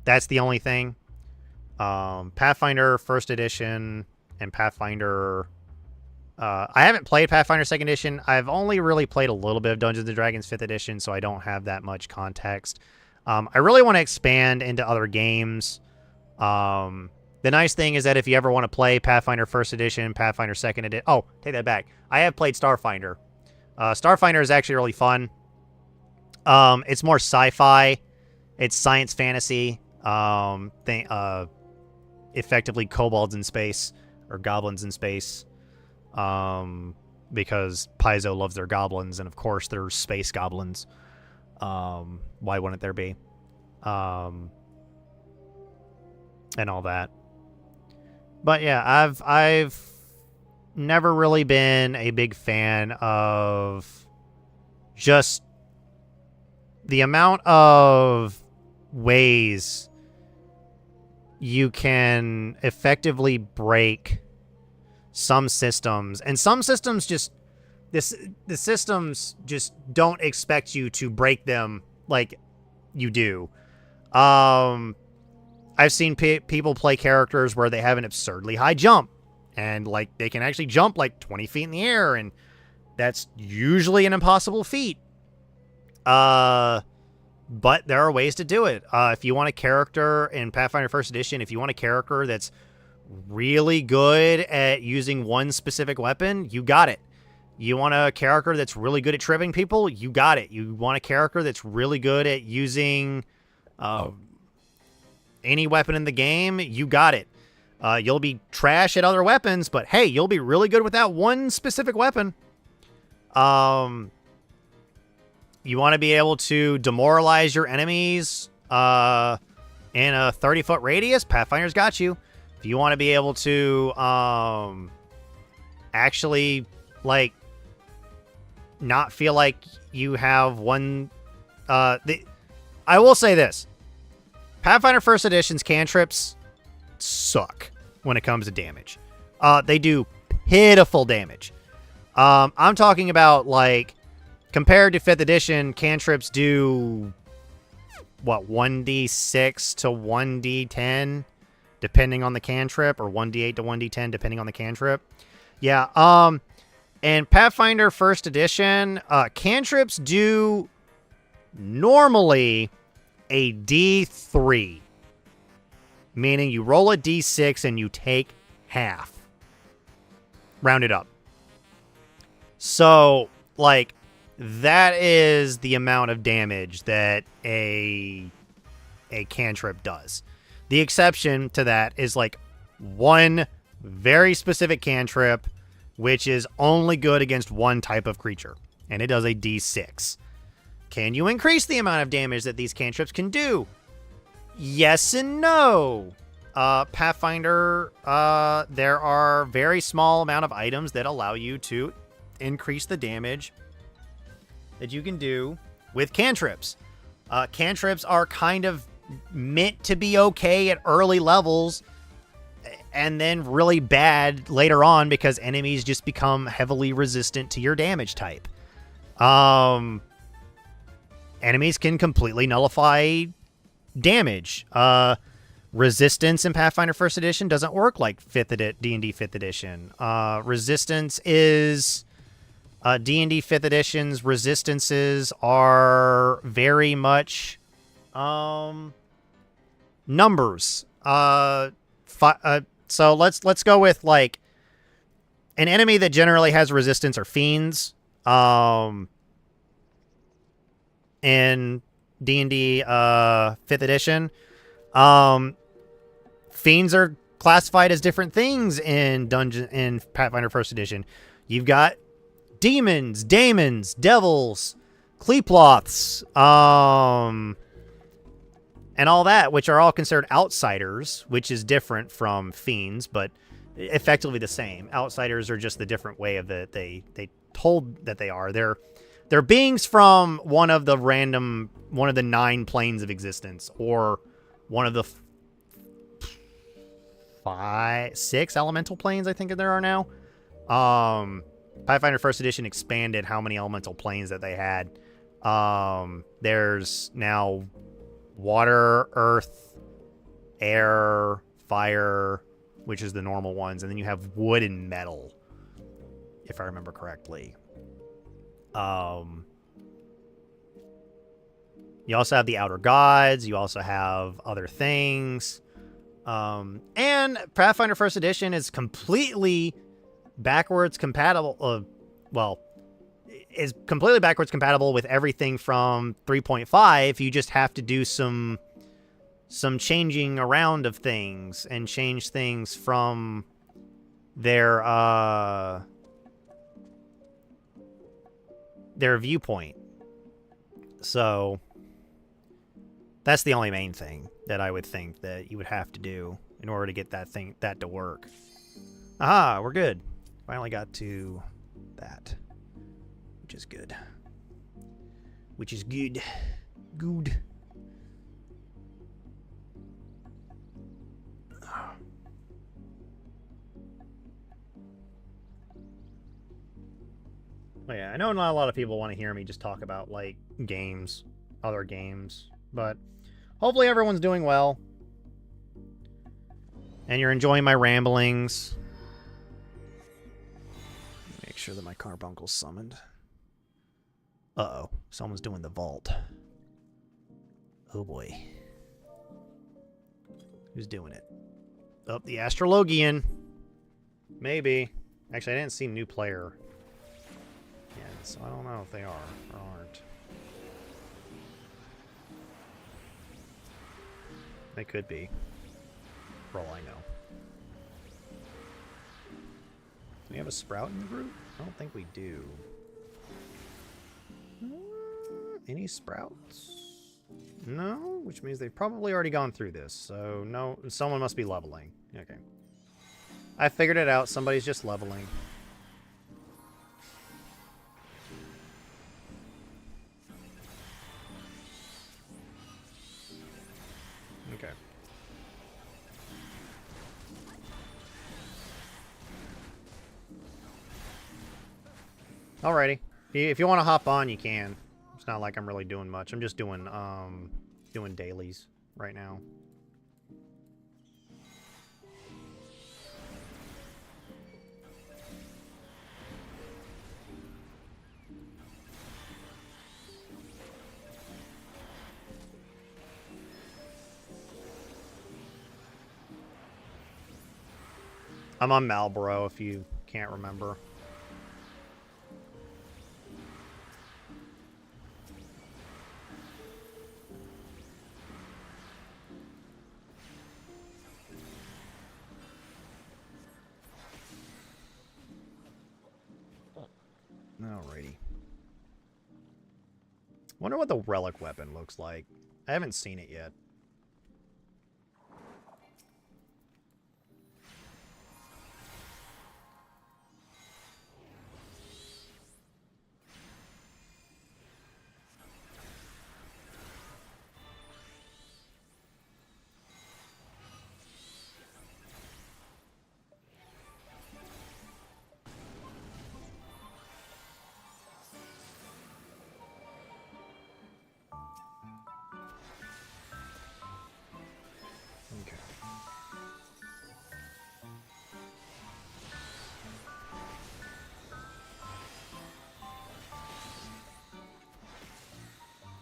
that's the only thing. Pathfinder First Edition and Pathfinder, I haven't played Pathfinder Second Edition. I've only really played a little bit of Dungeons & Dragons 5th Edition, so I don't have that much context. I really want to expand into other games. The nice thing is that if you ever want to play Pathfinder First Edition, Pathfinder Second Edition... Oh, take that back. I have played Starfinder. Starfinder is actually really fun. It's more sci-fi. It's science fantasy. Effectively kobolds in space, or goblins in space. Because Paizo loves their goblins, and of course there's space goblins. Why wouldn't there be? And all that. But yeah, I've never really been a big fan of just the amount of ways you can effectively break some systems, and some systems just the systems just don't expect you to break them like you do. I've seen people play characters where they have an absurdly high jump, and like they can actually jump like 20 feet in the air, and that's usually an impossible feat. But there are ways to do it. If you want a character in Pathfinder First Edition, if you want a character that's really good at using one specific weapon, you got it. You want a character that's really good at tripping people, you got it. You want a character that's really good at using any weapon in the game, you got it. You'll be trash at other weapons, but hey, you'll be really good with that one specific weapon. You want to be able to demoralize your enemies in a 30-foot radius, Pathfinder's got you. If you want to be able to actually, like, not feel like you have one... I will say this. Pathfinder First Edition's cantrips suck when it comes to damage. They do pitiful damage. I'm talking about, like, compared to 5th Edition, cantrips do, what, 1d6 to 1d10, depending on the cantrip, or 1d8 to 1d10, depending on the cantrip. Yeah, and Pathfinder First Edition, cantrips do normally a d3, meaning you roll a d6 and you take half. Round it up. So, like, that is the amount of damage that a cantrip does. The exception to that is, like, one very specific cantrip, which is only good against one type of creature, and it does a d6. Can you increase the amount of damage that these cantrips can do? Yes and no. Pathfinder, there are very small amount of items that allow you to increase the damage that you can do with cantrips. Cantrips are kind of meant to be okay at early levels and then really bad later on because enemies just become heavily resistant to your damage type. Enemies can completely nullify damage. Resistance in Pathfinder First Edition doesn't work like D&D 5th Edition. Resistance is... D&D 5th Edition's resistances are very much numbers. So let's go with, like, an enemy that generally has resistance are fiends. In D&D 5th Edition. Fiends are classified as different things in Pathfinder First Edition. You've got demons, daemons, devils, Cleeploths, and all that, which are all considered outsiders, which is different from fiends, but effectively the same. Outsiders are just the different way of they told that they are. They're beings from one of the 9 planes of existence, or one of the 6 elemental planes I think there are now. Pathfinder First Edition expanded how many elemental planes that they had. There's now water, earth, air, fire, which is the normal ones, and then you have wood and metal, if I remember correctly. You also have the outer gods. You also have other things. And Pathfinder First Edition is completely backwards compatible. Is completely backwards compatible with everything from 3.5. You just have to do some changing around of things and change things from their viewpoint. So that's the only main thing that I would think that you would have to do in order to get that to work. Aha, we're good. Finally got to that, which is good. Which is good. Good. Oh yeah, I know not a lot of people want to hear me just talk about, like, games, other games, but hopefully everyone's doing well. And you're enjoying my ramblings. Make sure that my carbuncle's summoned. Uh-oh, someone's doing the vault. Oh boy. Who's doing it? Oh, the Astrologian. Maybe. Actually, I didn't see new player yet, so I don't know if they are or aren't. They could be, for all I know. Do we have a Sprout in the group? I don't think we do. Any Sprouts? No, which means they've probably already gone through this. So, no, someone must be leveling. Okay. I figured it out. Somebody's just leveling. Okay. Alrighty. If you want to hop on, you can. It's not like I'm really doing much. I'm just doing dailies right now. I'm on Marlboro, if you can't remember. Alrighty. Wonder what the relic weapon looks like. I haven't seen it yet.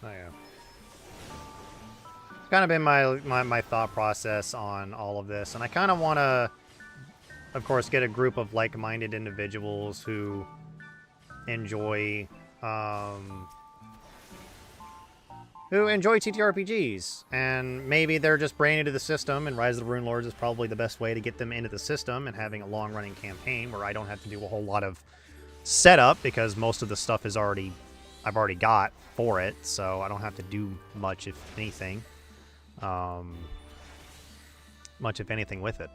Oh yeah. Kind of been my thought process on all of this, and I kind of want to, of course, get a group of like-minded individuals who enjoy TTRPGs, and maybe they're just brand new to the system, and Rise of the Rune Lords is probably the best way to get them into the system, and having a long-running campaign where I don't have to do a whole lot of setup because most of the stuff is I've already got for it, so I don't have to do much, if anything. Much if anything with it.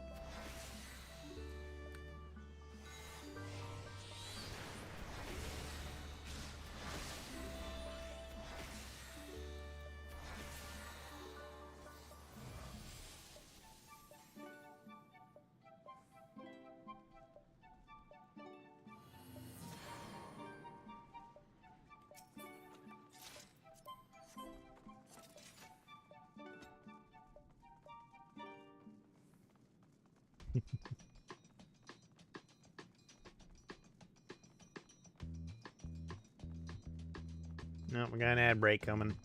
No, we got an ad break coming.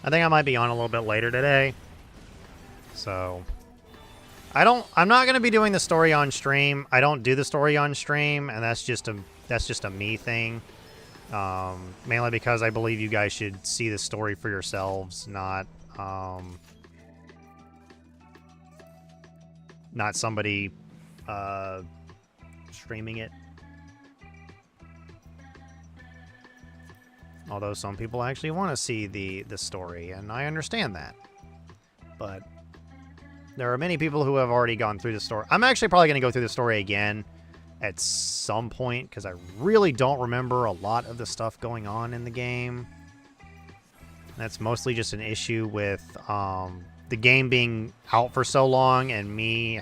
I think I might be on a little bit later today. So I'm not going to be doing the story on stream. I don't do the story on stream, and that's just a me thing. Mainly because I believe you guys should see the story for yourselves, not somebody streaming it. Although some people actually want to see the story, and I understand that. But there are many people who have already gone through the story. I'm actually probably going to go through the story again at some point, because I really don't remember a lot of the stuff going on in the game. That's mostly just an issue with the game being out for so long and me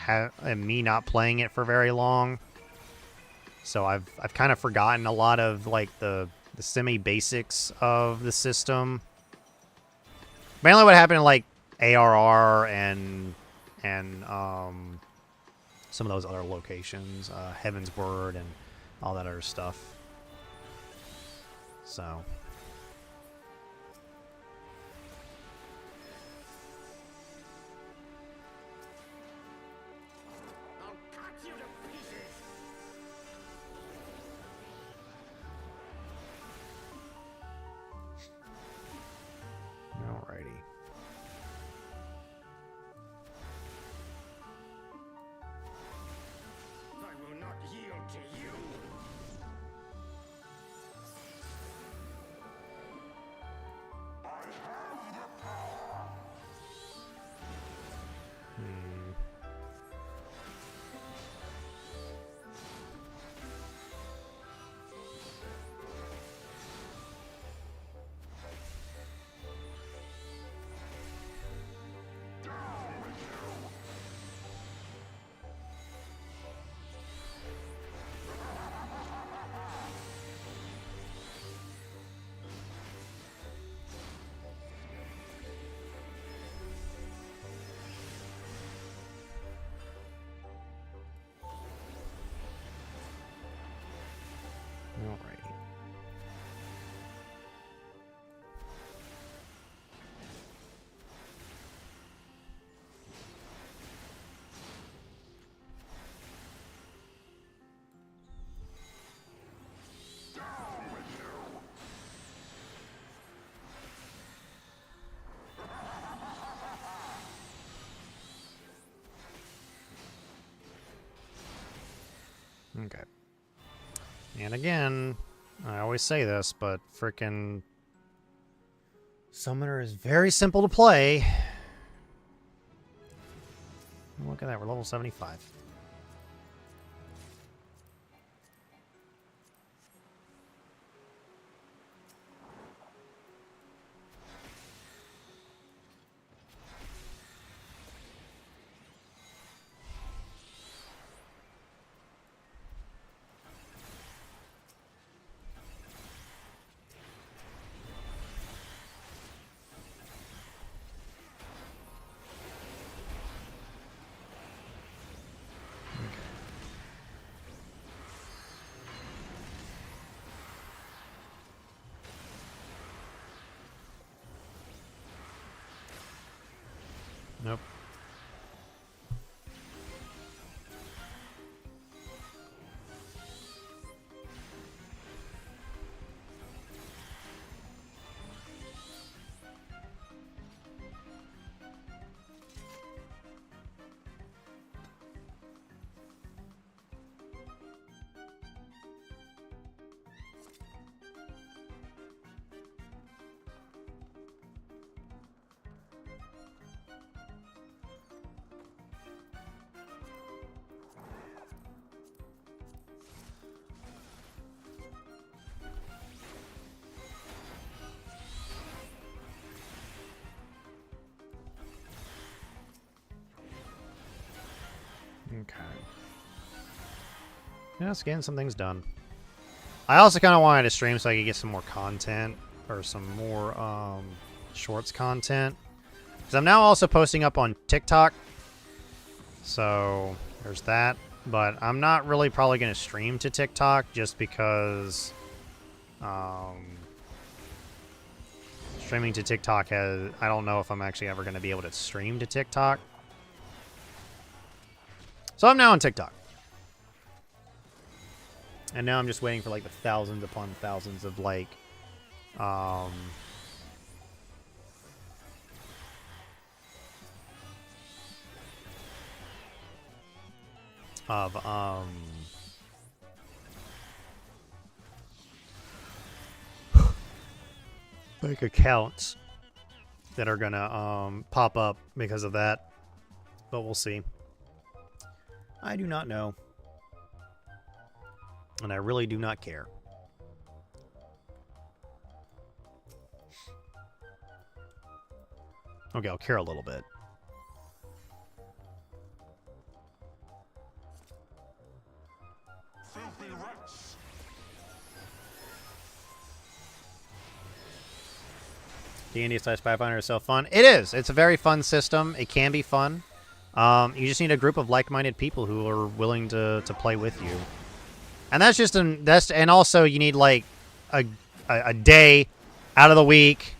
not playing it for very long. So I've kind of forgotten a lot of like the semi-basics of the system. Mainly what happened in like ARR and some of those other locations, Heaven's Word and all that other stuff. So alrighty. I will not yield to you. Okay. And again, I always say this, but frickin' Summoner is very simple to play. Look at that, we're level 75. Nope. Okay. Yeah, it's getting some things done. I also kind of wanted to stream so I could get some more content, or some more shorts content. Because I'm now also posting up on TikTok. So, there's that. But I'm not really probably going to stream to TikTok just because streaming to TikTok has... I don't know if I'm actually ever going to be able to stream to TikTok. So I'm now on TikTok. And now I'm just waiting for like the thousands upon thousands of like like accounts that are gonna pop up because of that. But we'll see. I do not know. And I really do not care. Okay, I'll care a little bit. D&D/Pathfinder is so fun. It is. It's a very fun system. It can be fun. You just need a group of like-minded people who are willing to play with you. And that's just and also you need like a day out of the week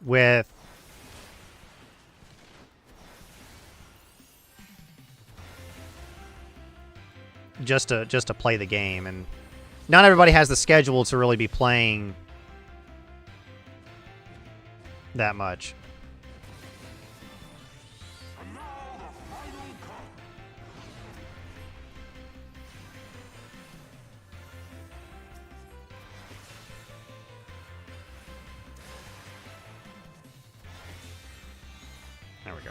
with just to play the game, and not everybody has the schedule to really be playing that much. There we go.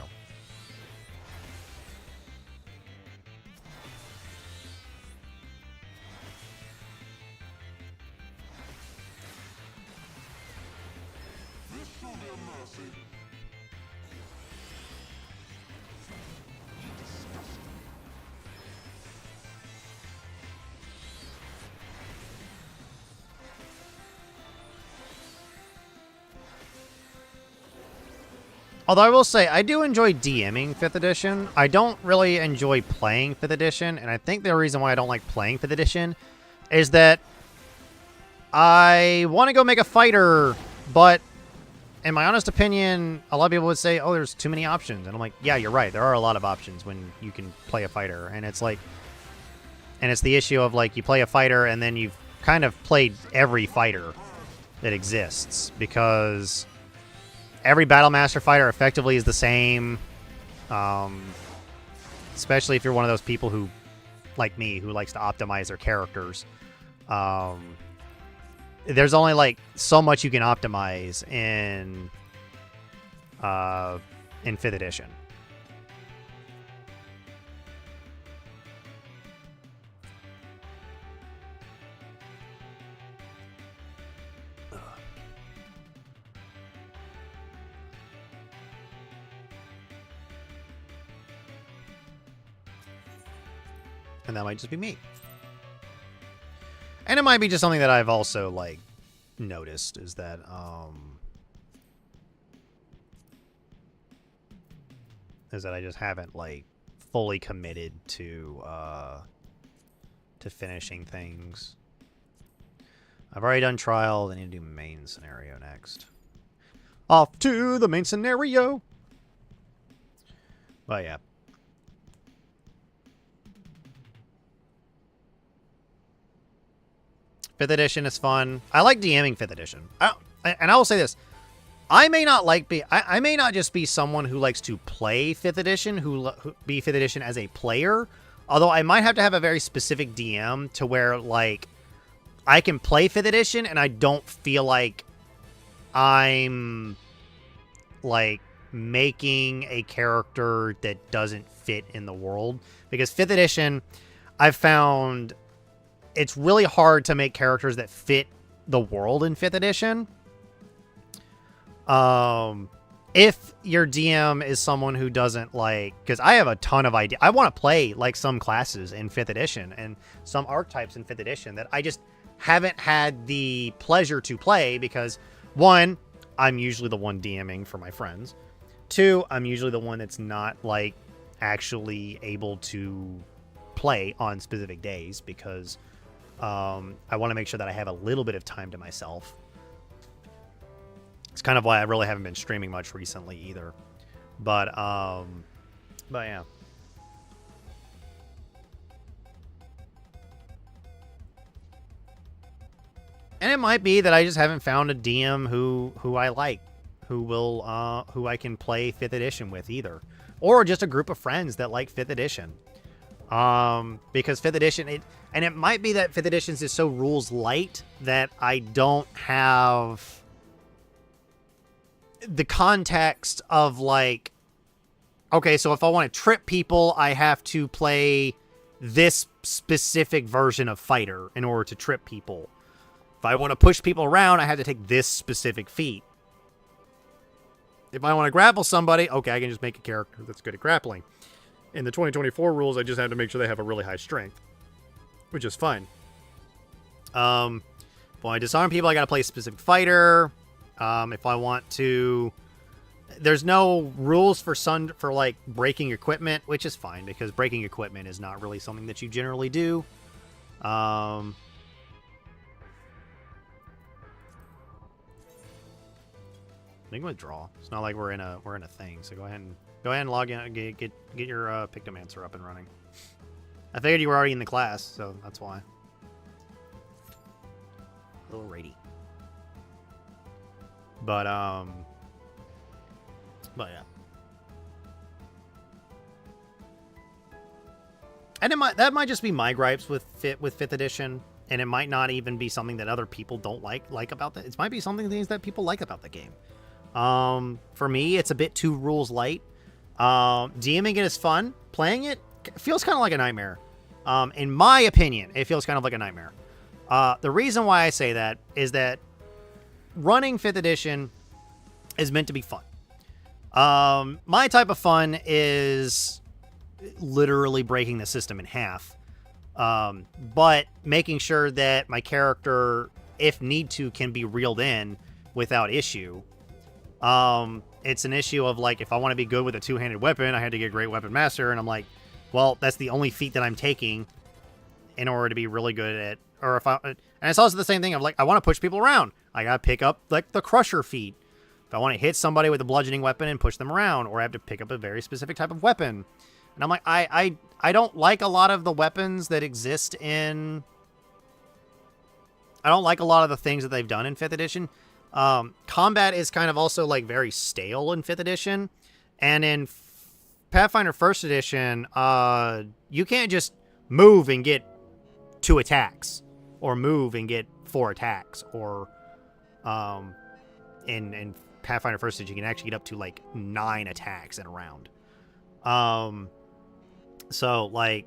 Although I will say, I do enjoy DMing 5th edition. I don't really enjoy playing 5th edition, and I think the reason why I don't like playing 5th edition is that I want to go make a fighter, but in my honest opinion, a lot of people would say, oh, there's too many options. And I'm like, yeah, you're right. There are a lot of options when you can play a fighter. And it's like, and it's the issue of like, you play a fighter and then you've kind of played every fighter that exists, because every Battlemaster fighter effectively is the same, especially if you're one of those people who like me who likes to optimize their characters. There's only like so much you can optimize in 5th edition. And that might just be me. And it might be just something that I've also, like, noticed is that, I just haven't, like, fully committed to finishing things. I've already done trial. I need to do main scenario next. Off to the main scenario! But, yeah. 5th edition is fun. I like DMing 5th edition. And I will say this. I may not just be someone who likes to play 5th edition, who be 5th edition as a player. Although I might have to have a very specific DM to where, like, I can play 5th edition and I don't feel like I'm, like, making a character that doesn't fit in the world. Because 5th edition, I've found it's really hard to make characters that fit the world in 5th edition. If your DM is someone who doesn't like, because I have a ton of ideas. I want to play like some classes in 5th edition and some archetypes in 5th edition that I just haven't had the pleasure to play because, one, I'm usually the one DMing for my friends. Two, I'm usually the one that's not like actually able to play on specific days because I want to make sure that I have a little bit of time to myself. It's kind of why I really haven't been streaming much recently either. But yeah. And it might be that I just haven't found a DM who I like, who I can play 5th edition with either. Or just a group of friends that like 5th edition. Because 5th edition, it might be that 5th edition is so rules light that I don't have the context of like, okay, so if I want to trip people, I have to play this specific version of fighter in order to trip people. If I want to push people around, I have to take this specific feat. If I want to grapple somebody, okay, I can just make a character that's good at grappling. In the 2024 rules, I just have to make sure they have a really high strength, which is fine. When I disarm people, I got to play a specific fighter. If I want to, there's no rules for like breaking equipment, which is fine because breaking equipment is not really something that you generally do. I think withdraw. It's not like we're in a thing. So go ahead and log in and get your Pictomancer up and running. I figured you were already in the class, so that's why. A little ratey. But yeah. And that might just be my gripes with 5th edition, and it might not even be something that other people don't like about that. It might be things that people like about the game. For me, it's a bit too rules light. DMing it is fun. Playing it feels kind of like a nightmare. In my opinion, it feels kind of like a nightmare. The reason why I say that is that running 5th edition is meant to be fun. My type of fun is literally breaking the system in half. But making sure that my character, if need to, can be reeled in without issue. It's an issue of like, if I want to be good with a two-handed weapon, I had to get Great Weapon Master, and I'm like, well, that's the only feat that I'm taking in order to be really good at, and it's also the same thing of like, I want to push people around. I gotta pick up like the Crusher feat. If I want to hit somebody with a bludgeoning weapon and push them around, or I have to pick up a very specific type of weapon. And I'm like, I don't like a lot of the weapons that exist in, I don't like a lot of the things that they've done in 5th edition. Combat is kind of also like very stale in 5th edition, and in Pathfinder 1st edition, you can't just move and get 2 attacks, or move and get 4 attacks, or in Pathfinder First Edition you can actually get up to like 9 attacks in a round. So like,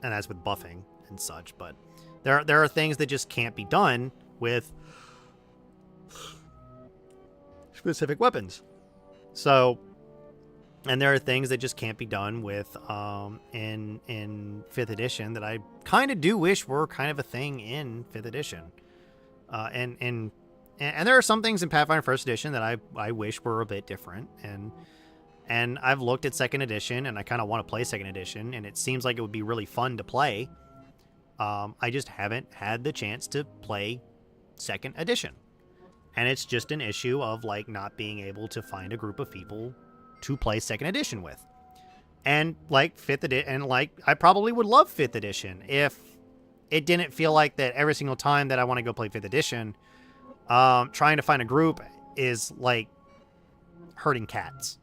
and that's with buffing and such, but there are things that just can't be done with specific weapons. So, and there are things that just can't be done with in 5th edition that I kind of do wish were kind of a thing in 5th edition. And there are some things in Pathfinder First Edition that I wish were a bit different. And I've looked at 2nd edition, and I kind of want to play 2nd edition, and it seems like it would be really fun to play. I just haven't had the chance to play 2nd edition. And it's just an issue of like not being able to find a group of people to play 2nd edition with. And like 5th edition, and like I probably would love 5th edition if it didn't feel like that every single time that I want to go play 5th edition, trying to find a group is like herding cats.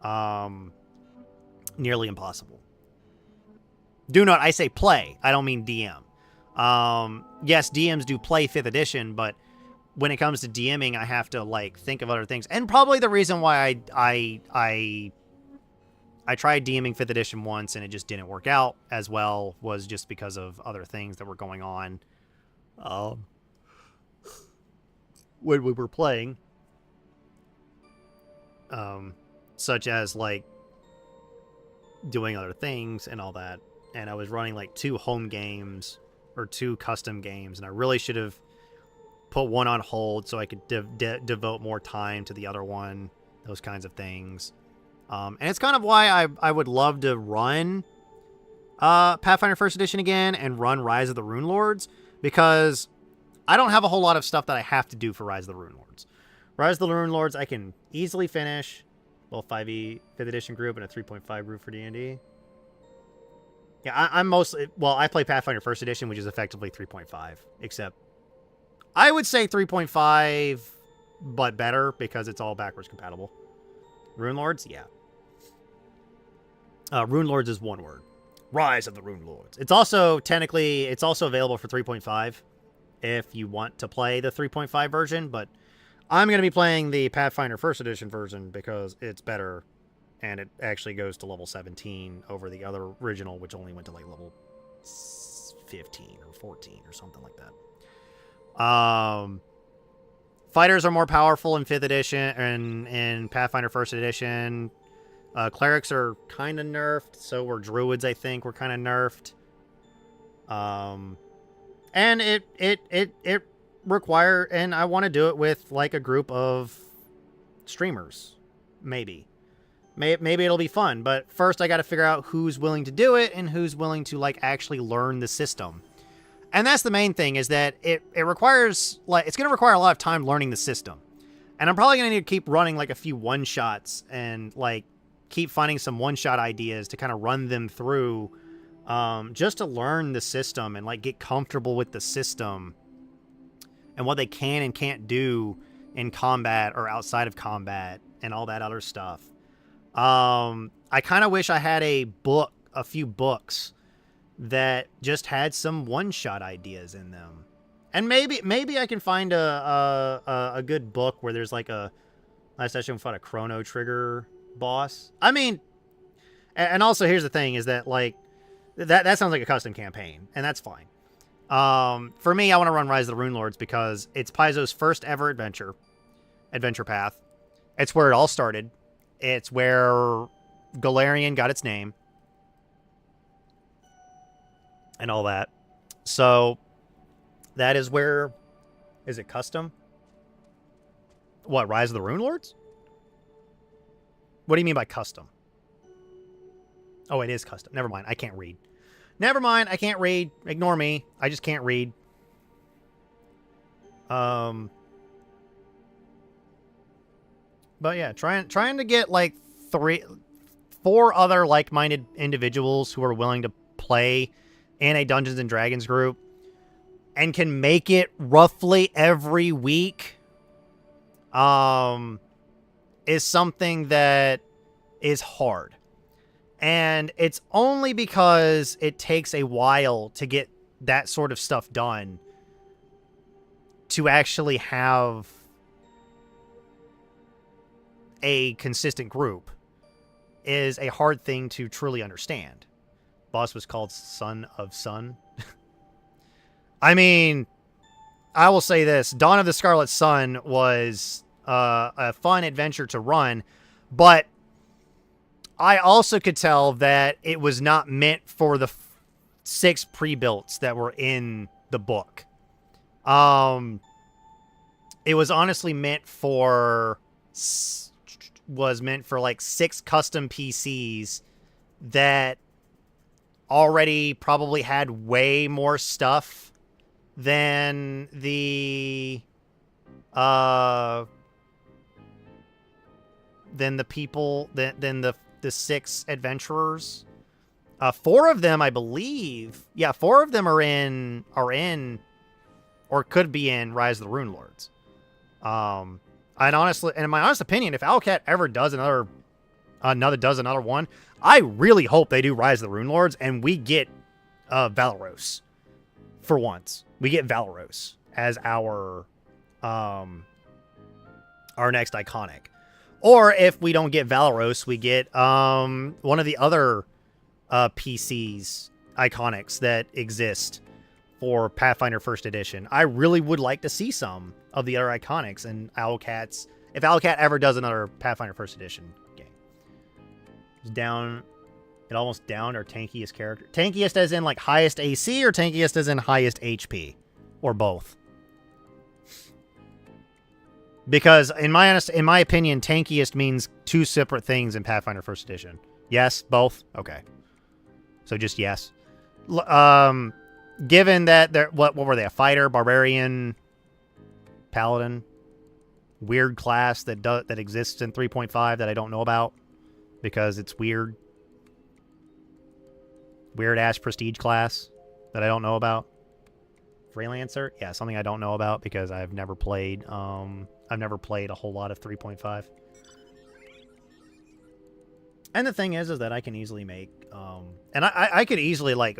Nearly impossible. Do not, I say play, I don't mean DM. Yes, DMs do play 5th edition, but when it comes to DMing, I have to like think of other things. And probably the reason why I tried DMing 5th edition once and it just didn't work out as well was just because of other things that were going on when we were playing. Such as like doing other things and all that. And I was running like 2 home games or 2 custom games, and I really should have put one on hold so I could devote more time to the other one, those kinds of things. And it's kind of why I would love to run Pathfinder First Edition again and run Rise of the Rune Lords, because I don't have a whole lot of stuff that I have to do for Rise of the Rune Lords. Rise of the Rune Lords I can easily finish, both 5e 5th edition group and a 3.5 group for D&D. Yeah, I'm mostly, well, I play Pathfinder First Edition, which is effectively 3.5, except I would say 3.5, but better because it's all backwards compatible. Rune Lords, yeah. Rune Lords is one word. Rise of the Rune Lords. It's also technically, it's also available for 3.5 if you want to play the 3.5 version, but I'm going to be playing the Pathfinder First Edition version because it's better, and it actually goes to level 17 over the other original, which only went to like level 15 or 14 or something like that. Fighters are more powerful in 5th edition and in Pathfinder First Edition. Clerics are kind of nerfed, so were druids, I think, were kind of nerfed. And it require, and I want to do it with like a group of streamers, maybe it'll be fun, but first I got to figure out who's willing to do it and who's willing to like actually learn the system. And that's the main thing, is that it requires, like, it's going to require a lot of time learning the system. And I'm probably going to need to keep running like a few one-shots and like keep finding some one-shot ideas to kind of run them through, just to learn the system and like get comfortable with the system and what they can and can't do in combat or outside of combat and all that other stuff. I kind of wish I had a few books that just had some one-shot ideas in them. And maybe I can find a good book where there's like a, last session we fought a Chrono Trigger boss. I mean, and also here's the thing, is that like, that sounds like a custom campaign, and that's fine. For me, I want to run Rise of the Rune Lords because it's Paizo's first ever adventure path. It's where it all started. It's where Galarian got its name and all that. So that is where, is it custom? What, Rise of the Rune Lords? What do you mean by custom? Oh, it is custom. Never mind. I can't read. Never mind. I can't read. Ignore me. I just can't read. But yeah, trying to get like 4 other like-minded individuals who are willing to play in a Dungeons and Dragons group and can make it roughly every week, is something that is hard. And it's only because it takes a while to get that sort of stuff done to actually have a consistent group is a hard thing to truly understand. Boss was called Son of Sun. I mean, I will say this. Dawn of the Scarlet Sun was a fun adventure to run, but I also could tell that it was not meant for the 6 pre-builts that were in the book. It was honestly meant for like 6 custom PCs that already probably had way more stuff than the people than the 6 adventurers. 4 of them, I believe. Yeah, 4 of them are in or could be in Rise of the Rune Lords. And honestly, and in my honest opinion, if Owlcat ever does another one, I really hope they do Rise of the Rune Lords and we get Valeros for once. We get Valeros as our next iconic. Or if we don't get Valeros, we get one of the other PCs iconics that exist for Pathfinder First Edition. I really would like to see some of the other iconics and Owlcats. If Owlcat ever does another Pathfinder First Edition game. It's down. It almost downed our tankiest character. Tankiest as in like highest AC or tankiest as in highest HP? Or both? Because in my opinion, tankiest means 2 separate things in Pathfinder First Edition. Yes, both? Okay. So just yes. Given that they're what were they? A fighter, barbarian, paladin, weird class that exists in 3.5 that I don't know about because it's weird. Weird ass prestige class that I don't know about. Freelancer, yeah, something I don't know about because I've never played. I've never played a whole lot of 3.5. And the thing is that I can easily make, and I could easily like.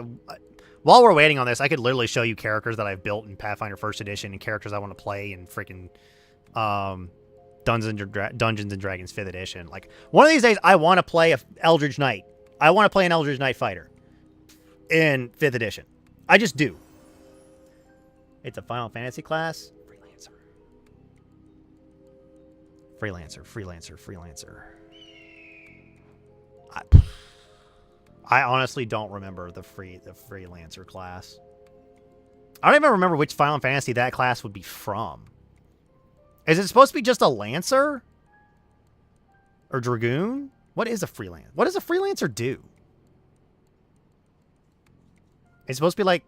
While we're waiting on this, I could literally show you characters that I've built in Pathfinder First Edition and characters I want to play in freaking Dungeons and Dragons 5th Edition. Like, one of these days, I want to play a Eldritch Knight. I want to play an Eldritch Knight fighter in 5th Edition. I just do. It's a Final Fantasy class. Freelancer. I honestly don't remember the Freelancer class. I don't even remember which Final Fantasy that class would be from. Is it supposed to be just a Lancer? Or Dragoon? What is a Freelancer? What does a Freelancer do? It's supposed to be like...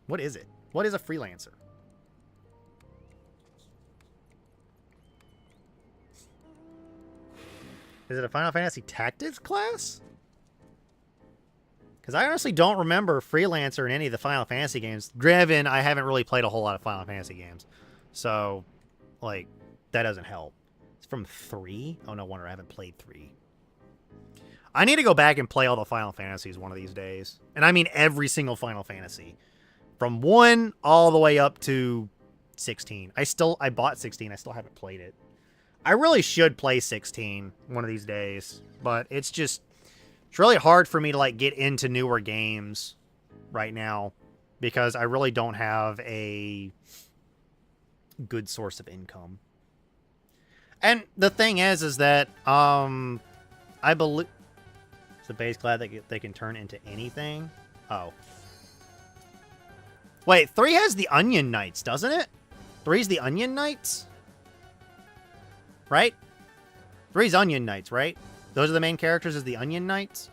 What is it? What is a Freelancer? Is it a Final Fantasy Tactics class? Because I honestly don't remember Freelancer in any of the Final Fantasy games. Driven, I haven't really played a whole lot of Final Fantasy games. So, like, that doesn't help. It's from 3? Oh, no wonder I haven't played 3. I need to go back and play all the Final Fantasies one of these days. And I mean every single Final Fantasy. From 1 all the way up to 16. I bought 16. I still haven't played it. I really should play 16 one of these days. But it's just... It's really hard for me to, like, get into newer games right now because I really don't have a good source of income. And the thing is that, I believe... Is the base glad that they can turn into anything? Oh. Wait, 3 has the Onion Knights, doesn't it? 3's the Onion Knights? Right? 3's Onion Knights, right? Those are the main characters as the Onion Knights.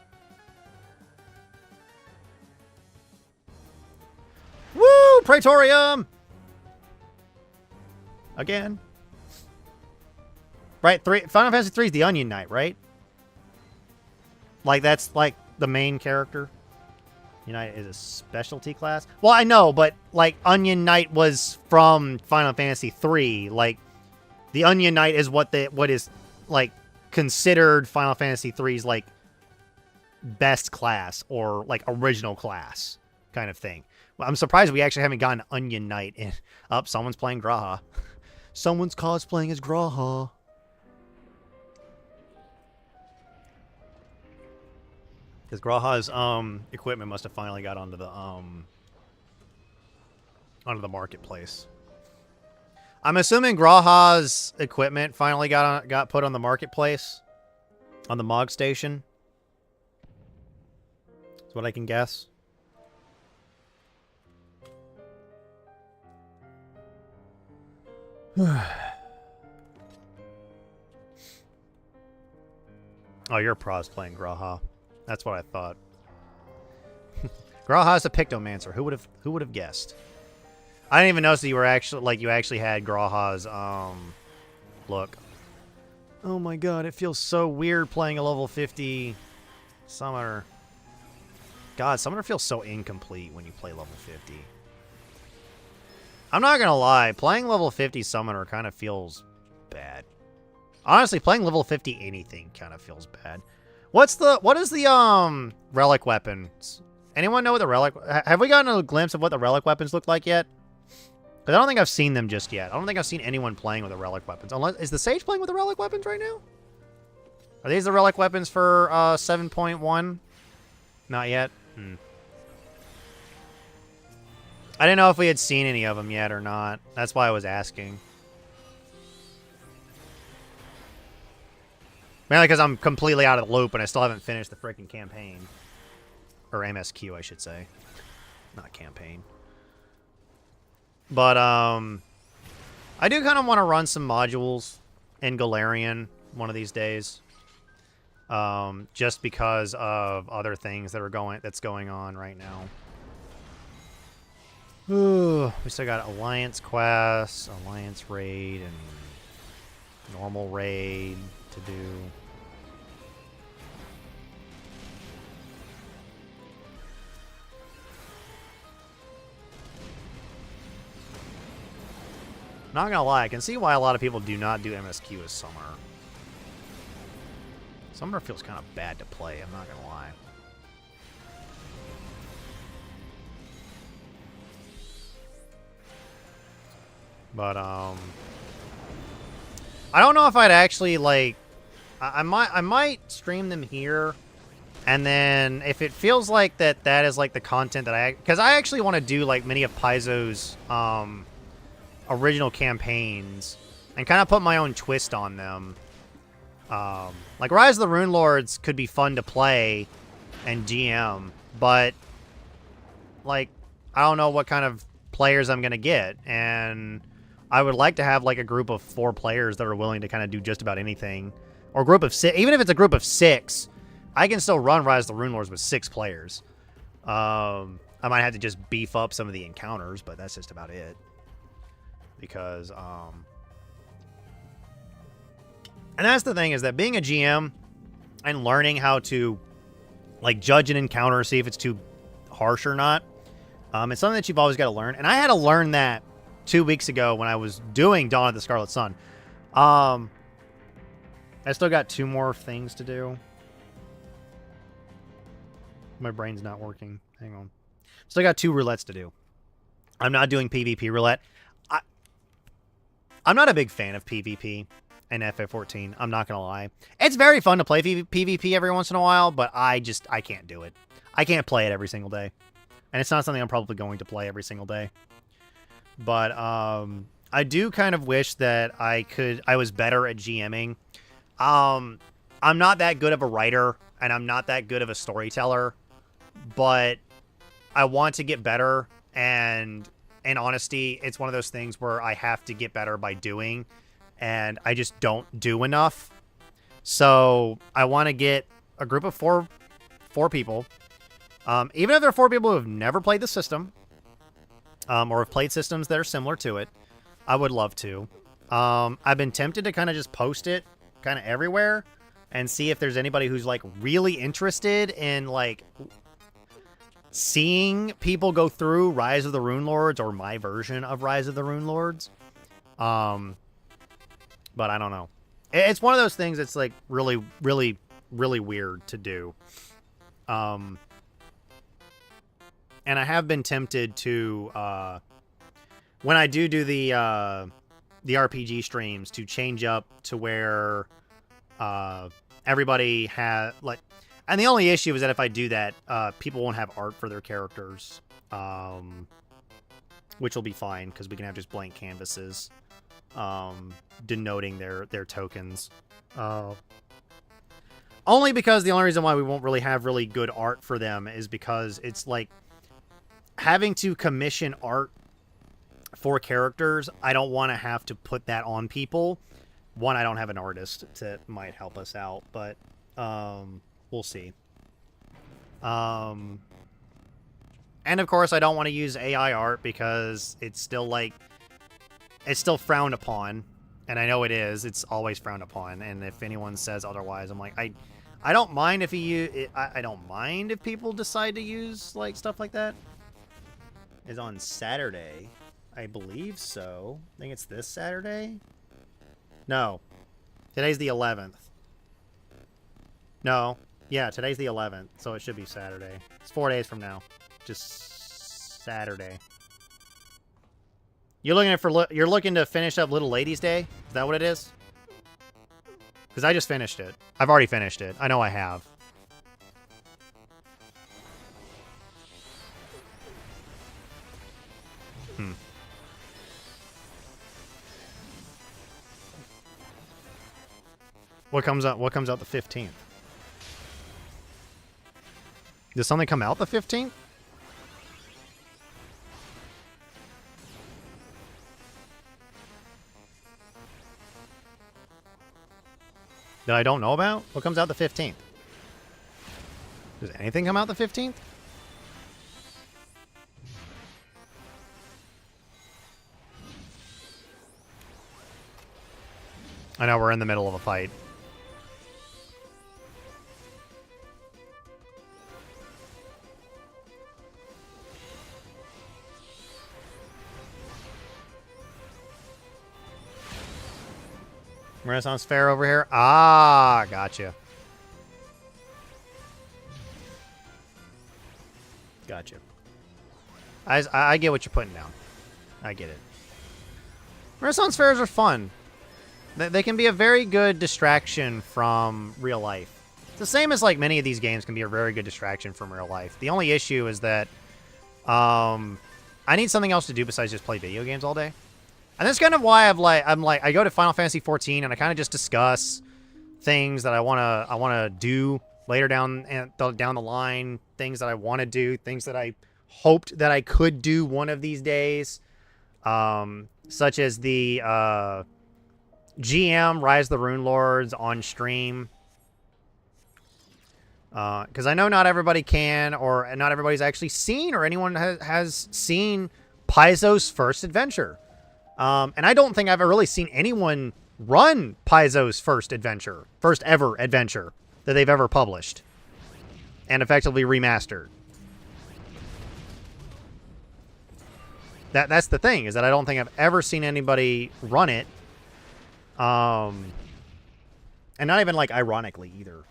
Woo! Praetorium! Again. Right, Final Fantasy 3 is the Onion Knight, right? Like, that's, like, the main character. United is a specialty class. Well, I know, but, like, Onion Knight was from Final Fantasy 3. Like, the Onion Knight is what is, like, considered Final Fantasy 3's, like, best class or like original class kind of thing. Well, I'm surprised we actually haven't gotten Onion Knight in. Up, someone's playing Graha. Someone's cosplaying as Graha. Because Graha's equipment must have finally got onto the marketplace. I'm assuming Graha's equipment finally got put on the marketplace, on the Mog Station. That's what I can guess. Oh, you're pros playing Graha. That's what I thought. Graha's a Pictomancer. Who would have guessed? I didn't even notice that you were actually you actually had Graha's look. Oh my god, it feels so weird playing a level 50 Summoner. God, Summoner feels so incomplete when you play level 50. I'm not gonna lie, playing level 50 Summoner kind of feels bad. Honestly, playing level 50 anything kind of feels bad. What is the relic weapons? Anyone know what the relic... Have we gotten a glimpse of what the relic weapons look like yet? Because I don't think I've seen them just yet. I don't think I've seen anyone playing with the relic weapons. Unless, is the Sage playing with the relic weapons right now? Are these the relic weapons for 7.1? Not yet? I didn't know if we had seen any of them yet or not. That's why I was asking. Mainly because I'm completely out of the loop and I still haven't finished the freaking campaign. Or MSQ, I should say. Not campaign. But, I do kind of want to run some modules in Galarian one of these days. Just because of other things that's going on right now. Ooh, we still got Alliance quests, Alliance raid, and normal raid to do. Not gonna lie, I can see why a lot of people do not do MSQ as Summoner. Summoner feels kind of bad to play, I'm not gonna lie. But, I don't know if I'd actually, like... I might stream them here, and then if it feels like that is, like, the content that because I actually want to do, like, many of Paizo's, original campaigns, and kind of put my own twist on them. Like, Rise of the Rune Lords could be fun to play and GM, but, like, I don't know what kind of players I'm gonna get, and... I would like to have, like, a group of 4 players that are willing to kind of do just about anything. Or a group of 6. Even if it's a group of 6, I can still run Rise of the Rune Lords with 6 players. I might have to just beef up some of the encounters, but that's just about it. Because, and that's the thing, is that being a GM and learning how to, like, judge an encounter, see if it's too harsh or not, it's something that you've always got to learn. And I had to learn that 2 weeks ago when I was doing Dawn of the Scarlet Sun. I still got 2 more things to do. My brain's not working. Hang on. Still got 2 roulettes to do. I'm not doing PvP roulette. I'm not a big fan of PvP in FF14. I'm not going to lie. It's very fun to play PvP every once in a while, but I can't do it. I can't play it every single day. And it's not something I'm probably going to play every single day. But I do kind of wish that I was better at GMing. I'm not that good of a writer, and I'm not that good of a storyteller, but I want to get better, and in honesty, it's one of those things where I have to get better by doing, and I just don't do enough. So I want to get a group of four people, even if they're 4 people who have never played the system, or have played systems that are similar to it. I would love to. I've been tempted to kind of just post it kind of everywhere and see if there's anybody who's, like, really interested in, like, seeing people go through Rise of the Rune Lords or my version of Rise of the Rune Lords. But I don't know. It's one of those things that's, like, really, really, really weird to do. And I have been tempted to, when I do the RPG streams, to change up to where everybody has, like, and the only issue is that if I do that, people won't have art for their characters, which will be fine because we can have just blank canvases denoting their tokens. Only because the only reason why we won't really have really good art for them is because it's like having to commission art for characters. I don't want to have to put that on people. One, I don't have an artist that might help us out, but we'll see. And of course, I don't want to use AI art because it's still frowned upon. And I know it is. It's always frowned upon. And if anyone says otherwise, I'm like, I don't mind if I don't mind if people decide to use like stuff like that. Is on Saturday, I believe so. I think it's this Saturday. No, today's the 11th. No, yeah, today's the 11th, so it should be Saturday. It's 4 days from now, just Saturday. You're looking to finish up Little Ladies Day? Is that what it is? Because I just finished it. I've already finished it. I know I have. What comes out the 15th? Does something come out the 15th? That I don't know about? What comes out the 15th? Does anything come out the 15th? I know we're in the middle of a fight. Renaissance Fair over here. Ah, gotcha. Gotcha. I get what you're putting down. I get it. Renaissance fairs are fun. They can be a very good distraction from real life. It's the same as like many of these games can be a very good distraction from real life. The only issue is that I need something else to do besides just play video games all day. And that's kind of why I go to Final Fantasy XIV and I kind of just discuss things that I wanna do later down the line, things that I want to do, things that I hoped that I could do one of these days, such as the GM Rise of the Rune Lords on stream. Because I know not everybody can, or not everybody's actually seen, or anyone has seen Paizo's first adventure. And I don't think I've really seen anyone run Paizo's first ever adventure that they've ever published and effectively remastered. That's the thing, is that I don't think I've ever seen anybody run it. And not even like ironically either.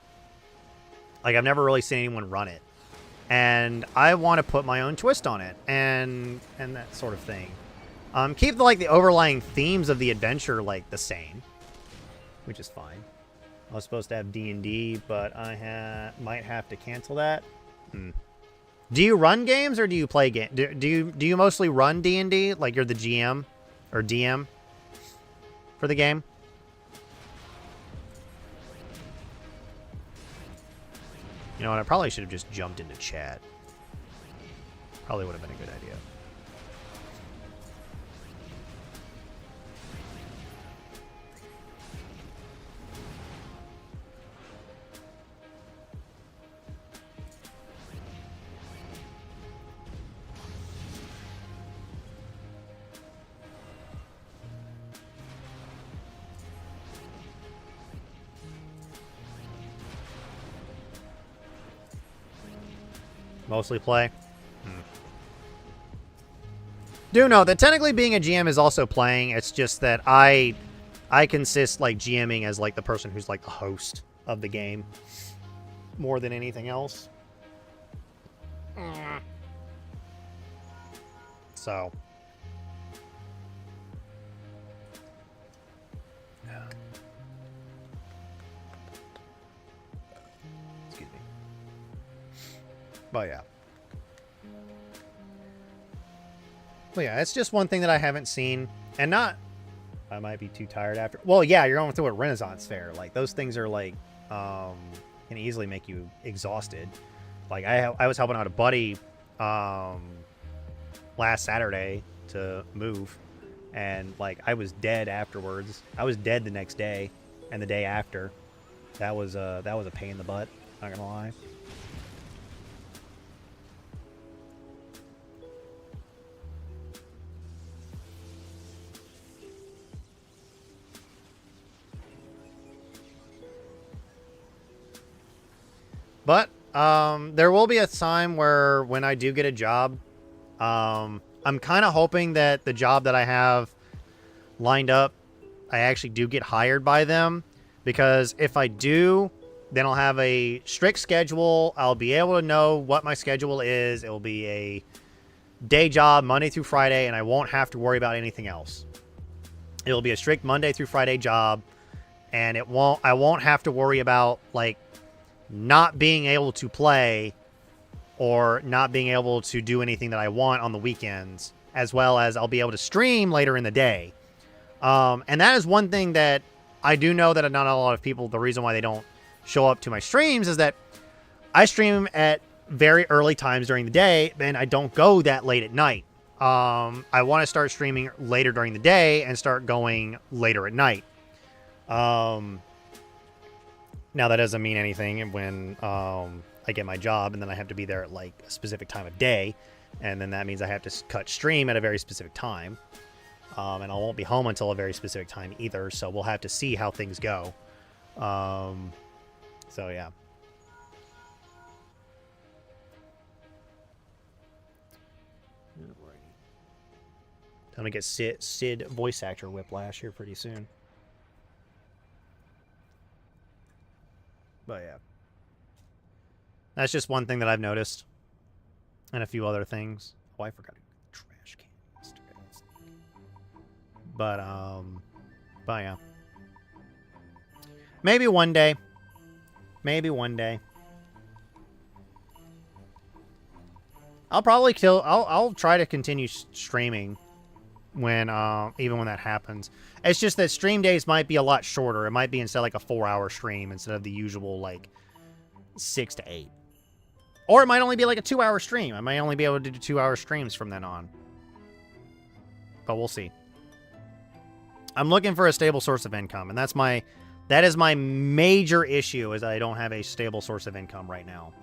Like I've never really seen anyone run it. And I want to put my own twist on it and that sort of thing. Keep the overlying themes of the adventure like the same, which is fine. I was supposed to have D&D, but I might have to cancel that. Do you run games or do you play games? Do you mostly run D&D? Like you're the GM or DM for the game? You know what? I probably should have just jumped into chat. Probably would have been a good idea. Mostly play. Do know that technically being a GM is also playing. It's just that I consist like GMing as like the person who's like the host of the game more than anything else. So. Excuse me. But yeah. But yeah, it's just one thing that I haven't seen. And not... I might be too tired after... Well, yeah, you're going through a Renaissance fair. Like, those things are, like... can easily make you exhausted. Like, I was helping out a buddy last Saturday to move. And, like, I was dead afterwards. I was dead the next day and the day after. That was a pain in the butt. Not gonna lie. But there will be a time where when I do get a job, I'm kind of hoping that the job that I have lined up, I actually do get hired by them. Because if I do, then I'll have a strict schedule. I'll be able to know what my schedule is. It will be a day job Monday through Friday, and I won't have to worry about anything else. It will be a strict Monday through Friday job, and I won't have to worry about, like, not being able to play or not being able to do anything that I want on the weekends, as well as I'll be able to stream later in the day. And that is one thing that I do know that not a lot of people, the reason why they don't show up to my streams is that I stream at very early times during the day, and I don't go that late at night. I want to start streaming later during the day and start going later at night. Now, that doesn't mean anything when I get my job and then I have to be there at, like, a specific time of day. And then that means I have to cut stream at a very specific time. And I won't be home until a very specific time either. So we'll have to see how things go. So, yeah. Time to get Sid voice actor whiplash here pretty soon. But yeah. That's just one thing that I've noticed. And a few other things. Oh, I forgot a trash can yesterday. But yeah. Maybe one day. Maybe one day. I'll try to continue streaming when even when that happens. It's just that stream days might be a lot shorter. It might be instead like a 4-hour stream instead of the usual like 6 to 8. Or it might only be like a 2-hour stream. I might only be able to do 2-hour streams from then on. But we'll see. I'm looking for a stable source of income, and that is my major issue, is that I don't have a stable source of income right now.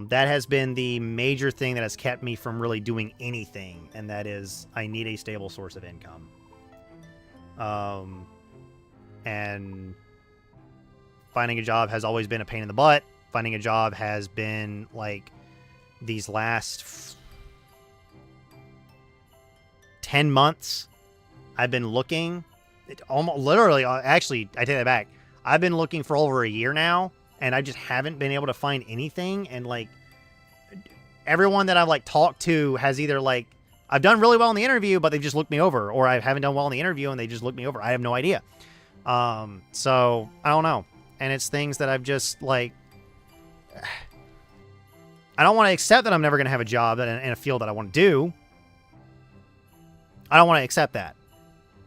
That has been the major thing that has kept me from really doing anything, and that is I need a stable source of income. And finding a job has always been a pain in the butt. Finding a job has been, like, these last 10 months, I've been looking. Literally, actually, I take that back. I've been looking for over a year now, and I just haven't been able to find anything. And, like, everyone that I've, like, talked to has either, like, I've done really well in the interview, but they've just looked me over. Or I haven't done well in the interview, and they just looked me over. I have no idea. So, I don't know. And it's things that I've just, like... I don't want to accept that I'm never going to have a job in a field that I want to do. I don't want to accept that.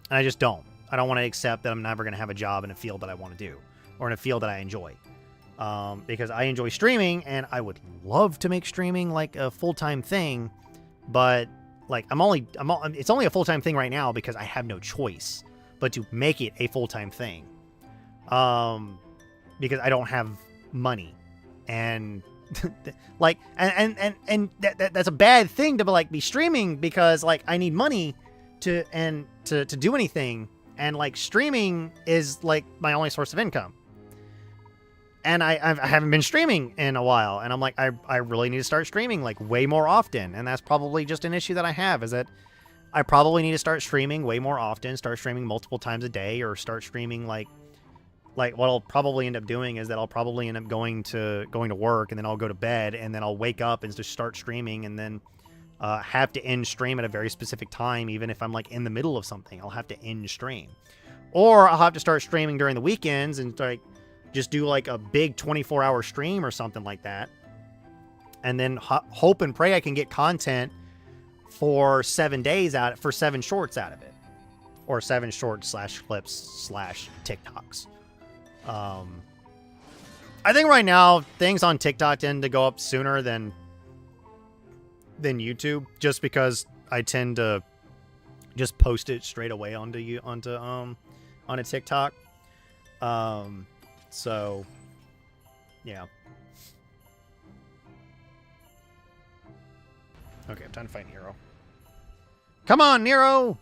And I just don't. I don't want to accept that I'm never going to have a job in a field that I want to do. Or in a field that I enjoy. Because I enjoy streaming, and I would love to make streaming like a full-time thing. But, like, it's only a full-time thing right now because I have no choice but to make it a full-time thing. Because I don't have money. And like, and that's a bad thing to be streaming, because like I need money to do anything, and like streaming is like my only source of income. And I haven't been streaming in a while, and I'm like, I really need to start streaming like way more often, and that's probably just an issue that I have, is that I probably need to start streaming way more often, start streaming multiple times a day, or start streaming like like what I'll probably end up doing is that I'll probably end up going to work, and then I'll go to bed, and then I'll wake up and just start streaming, and then have to end stream at a very specific time, even if I'm like in the middle of something. I'll have to end stream, or I'll have to start streaming during the weekends and like just do like a big 24-hour stream or something like that, and then hope and pray I can get content for 7 days out for 7 shorts out of it, or 7 shorts / clips / TikToks. I think right now things on TikTok tend to go up sooner than YouTube, just because I tend to just post it straight away onto TikTok. So yeah. Okay, time to fight Nero. Come on, Nero!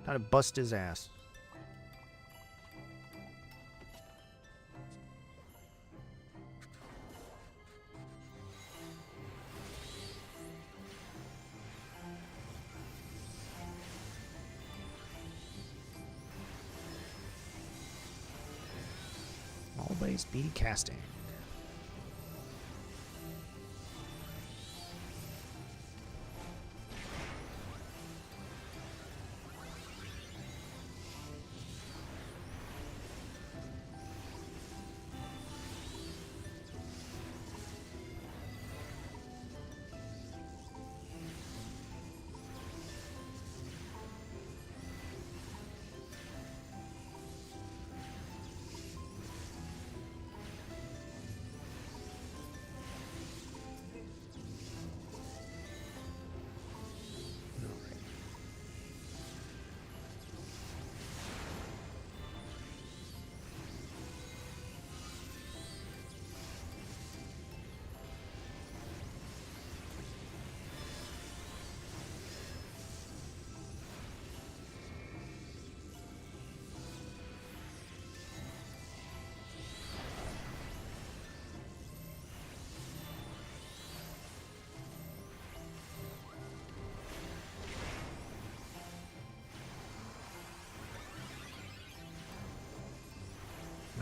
Time to bust his ass. Always be casting.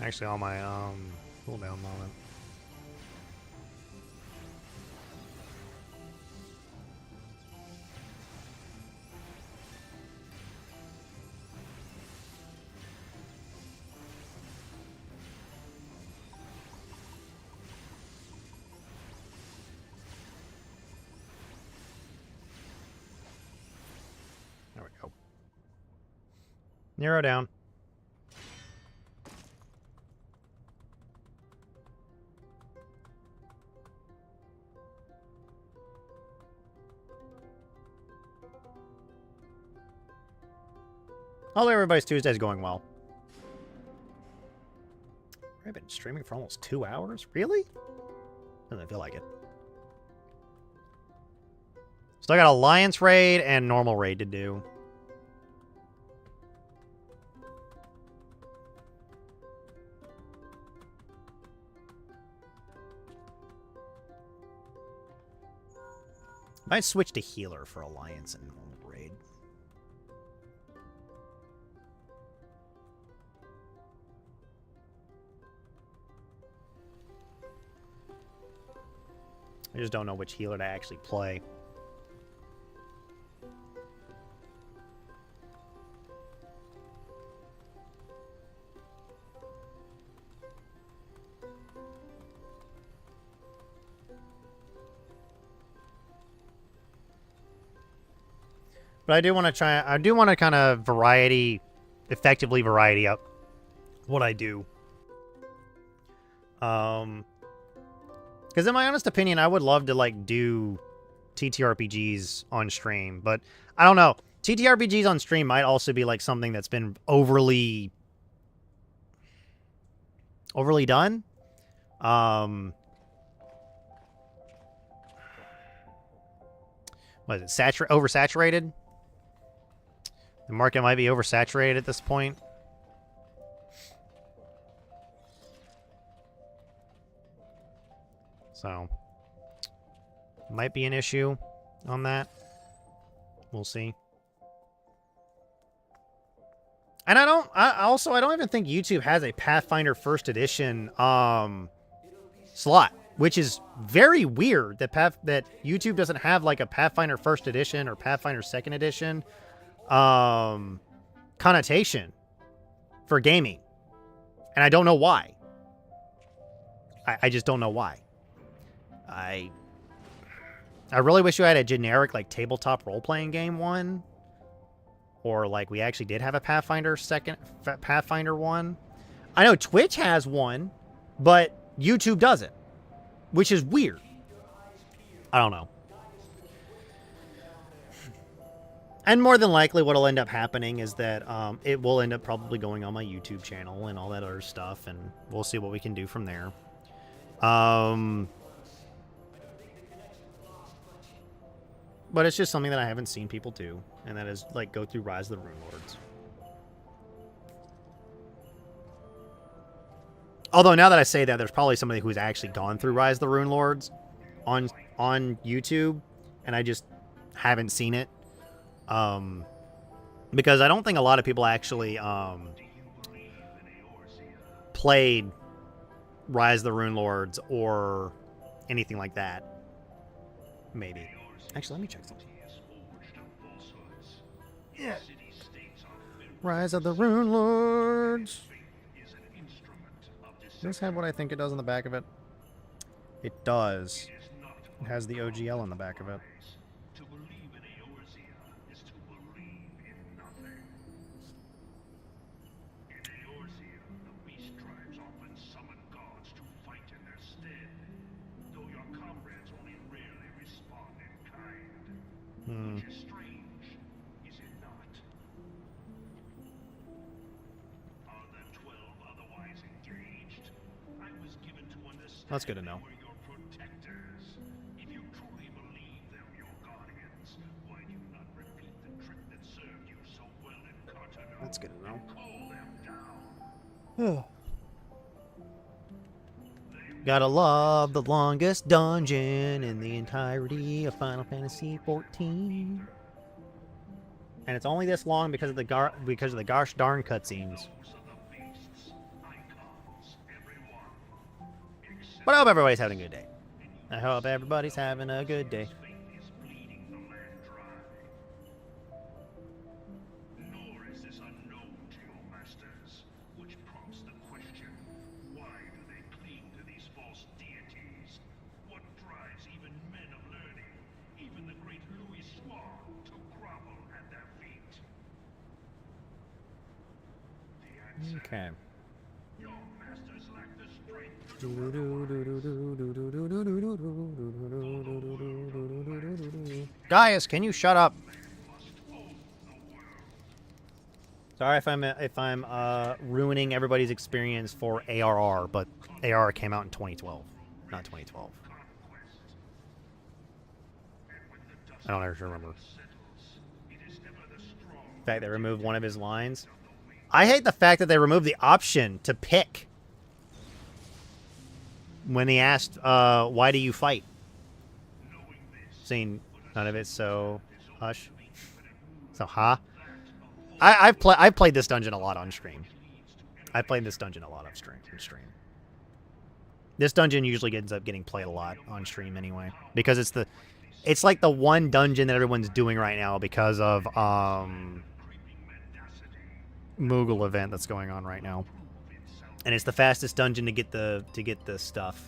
Actually, on my cooldown moment. There we go. Nero down. Although everybody's Tuesday's going well. I've been streaming for almost 2 hours? Really? Doesn't feel like it. Still got Alliance raid and normal raid to do. Might switch to healer for Alliance and normal raid. I just don't know which healer to actually play. But I do want to try. I do want to kind of effectively variety up what I do. Because in my honest opinion, I would love to like do TTRPGs on stream, but I don't know. TTRPGs on stream might also be like something that's been overly done. What is it? Oversaturated? The market might be oversaturated at this point. So, might be an issue on that. We'll see. And I don't even think YouTube has a Pathfinder First Edition slot, which is very weird that YouTube doesn't have like a Pathfinder First Edition or Pathfinder Second Edition connotation for gaming. And I don't know why. I just don't know why. I really wish you had a generic like tabletop role-playing game one. Or like we actually did have a Pathfinder one. I know Twitch has one, but YouTube doesn't, which is weird. I don't know. And more than likely what'll end up happening is that it will end up probably going on my YouTube channel and all that other stuff, and we'll see what we can do from there. But it's just something that I haven't seen people do, and that is, like, go through Rise of the Rune Lords. Although, now that I say that, there's probably somebody who's actually gone through Rise of the Rune Lords on YouTube, and I just haven't seen it. Because I don't think a lot of people actually played Rise of the Rune Lords or anything like that. Maybe. Actually, let me check something. Yeah. Rise of the Rune Lords. Does this have what I think it does on the back of it? It does. It has the OGL on the back of it. That's good to know. That's good to know. Gotta love the longest dungeon in the entirety of Final Fantasy XIV. And it's only this long because of the gosh darn cutscenes. But I hope everybody's having a good day. I hope everybody's having a good day. Okay. Gaius, can you shut up? Sorry if I'm ruining everybody's experience for ARR, but ARR came out in 2012, not 2012. I don't ever remember. In fact, they removed one of his lines. I hate the fact that they removed the option to pick when he asked, why do you fight? Saying none of it, so hush. So, huh? I've played this dungeon a lot on stream. I've played this dungeon a lot on stream. This dungeon usually ends up getting played a lot on stream anyway, because it's like the one dungeon that everyone's doing right now because of Moogle event that's going on right now, and it's the fastest dungeon to get the stuff.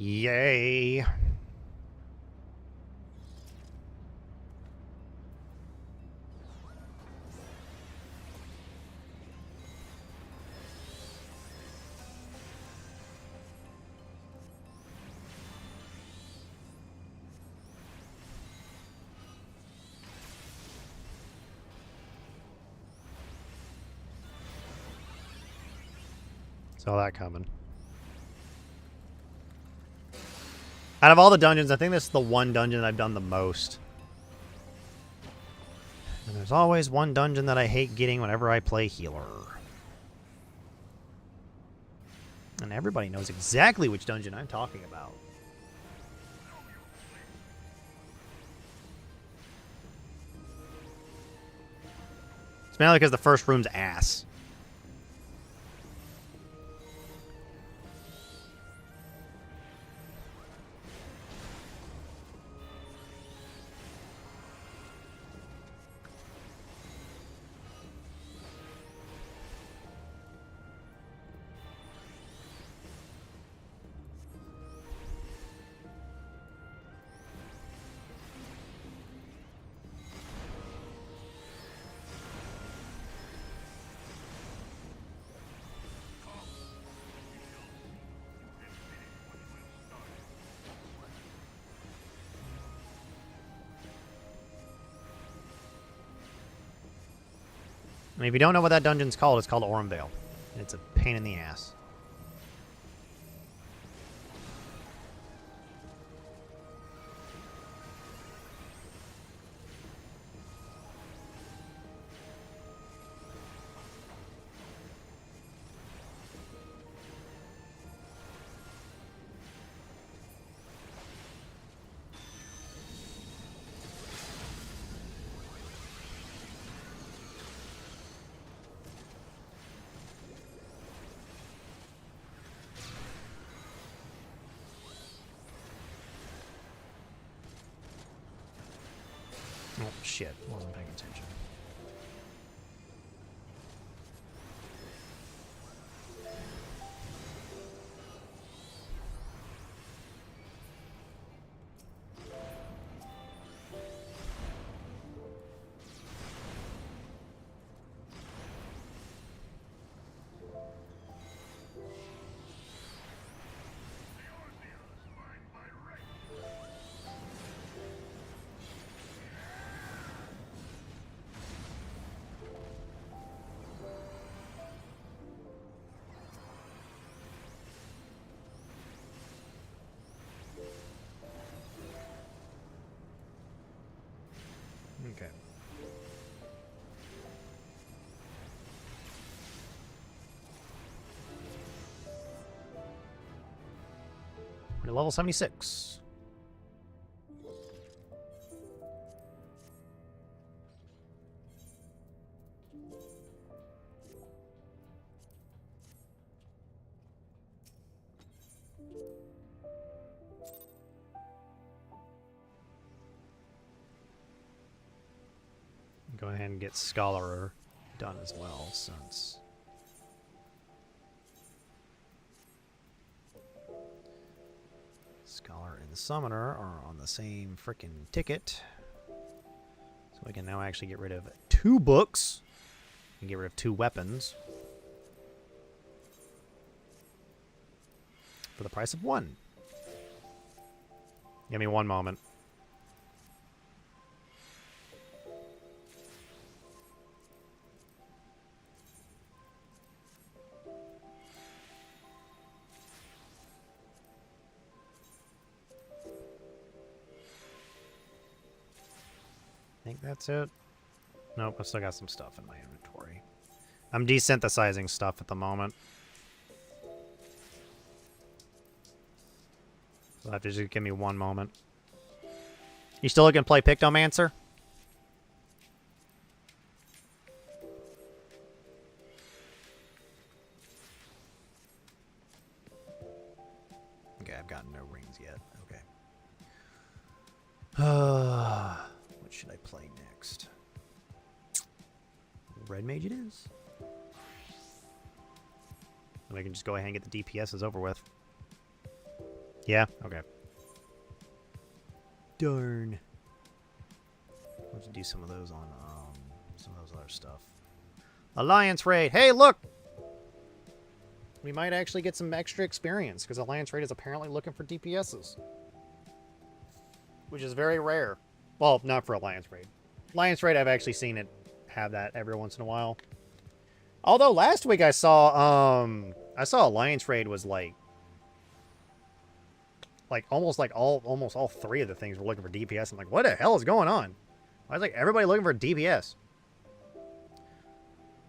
Yay. Saw that coming. Out of all the dungeons, I think this is the one dungeon I've done the most. And there's always one dungeon that I hate getting whenever I play healer. And everybody knows exactly which dungeon I'm talking about. It's mainly because the first room's ass. I mean, if you don't know what that dungeon's called, it's called Ormvale. It's a pain in the ass. Oh, shit. Wasn't paying attention. Okay. We're at level 76. Go ahead and get Scholar done as well, since Scholar and the Summoner are on the same frickin' ticket. So we can now actually get rid of 2 books and get rid of 2 weapons for the price of 1. Give me 1 moment. I think that's it. Nope, I still got some stuff in my inventory. I'm desynthesizing stuff at the moment. So you'll have to just give me 1 moment. You still looking to play Pictomancer? Okay, I've gotten no rings yet. Okay. What should I play next? Red Mage it is. And I can just go ahead and get the DPSs over with. Yeah? Okay. Darn. I'll have to do some of those on some of those other stuff. Alliance Raid! Hey, look! We might actually get some extra experience, because Alliance Raid is apparently looking for DPSs. Which is very rare. Well, not for Alliance Raid. Alliance Raid, I've actually seen it have that every once in a while. Although last week I saw I saw Alliance Raid was almost all three of the things were looking for DPS. I'm like, what the hell is going on? Why is like everybody looking for DPS?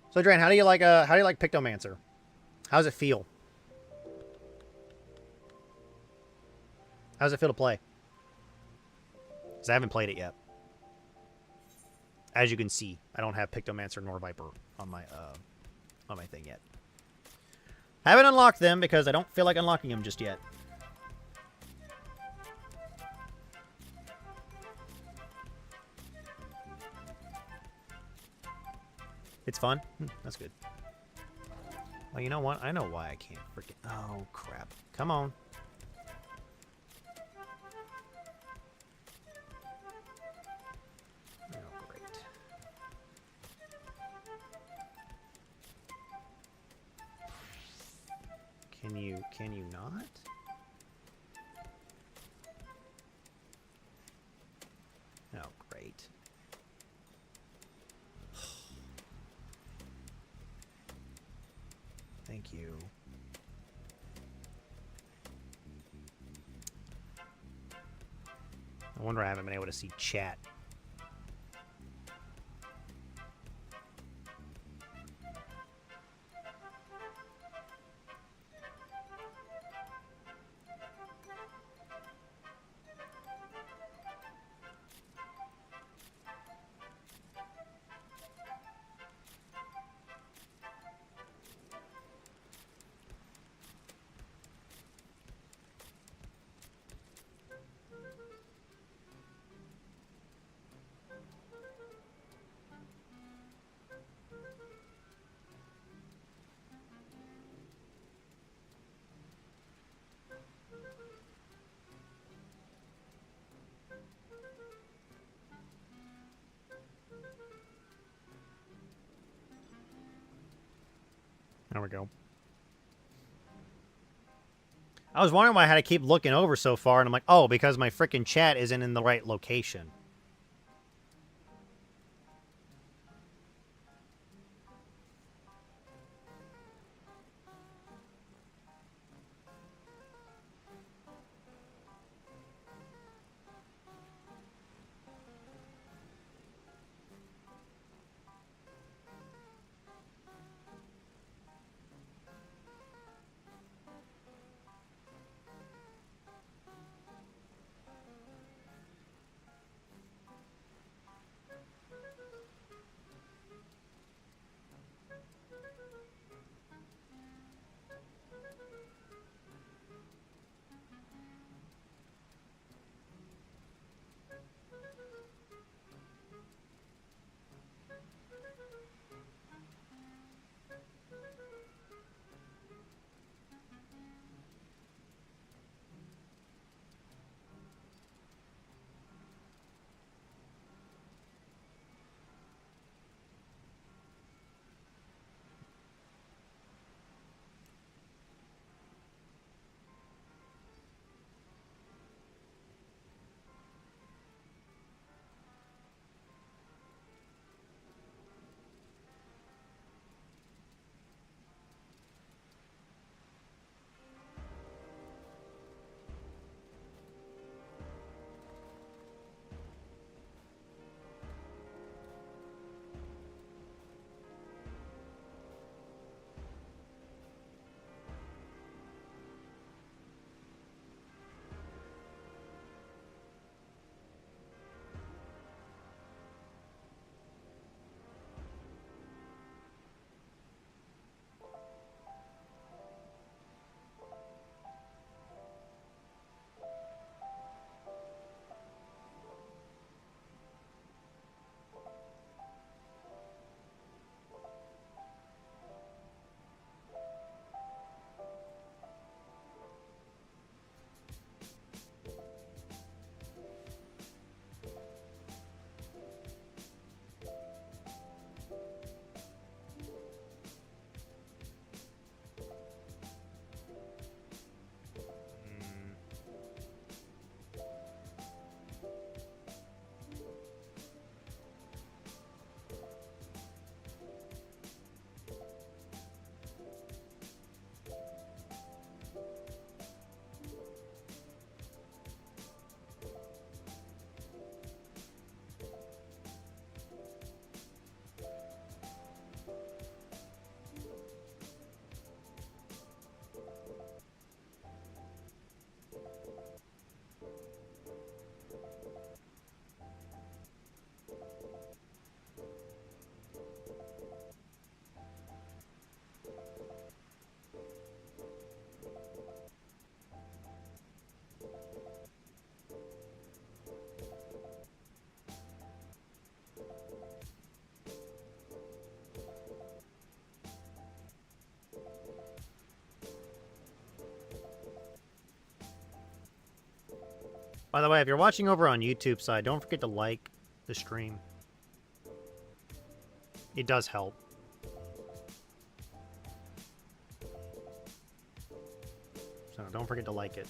So Drain, how do you like Pictomancer? How does it feel? How does it feel to play? Because I haven't played it yet. As you can see, I don't have Pictomancer nor Viper on my thing yet. I haven't unlocked them because I don't feel like unlocking them just yet. It's fun? That's good. Well, you know what? I know why I can't freaking... Oh, crap. Come on. Oh, great. Can you not? Oh, great. Thank you. I wonder I haven't been able to see chat. There we go. I was wondering why I had to keep looking over so far, and I'm like, oh, because my freaking chat isn't in the right location. By the way, if you're watching over on YouTube side, don't forget to like the stream. It does help. So don't forget to like it.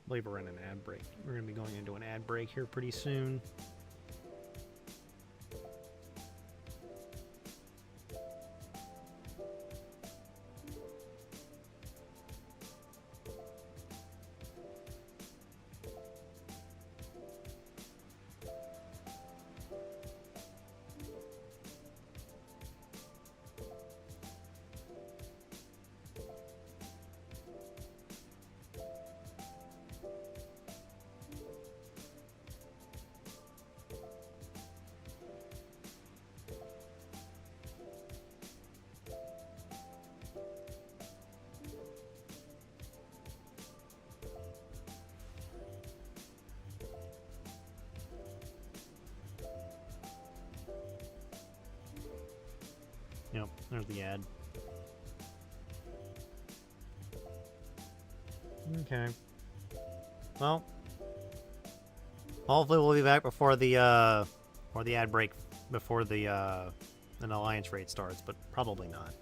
I believe we're in an ad break. We're going to be going into an ad break here pretty soon. Yep, there's the ad. Okay. Well, hopefully we'll be back before the ad break, before the an alliance raid starts, but probably not.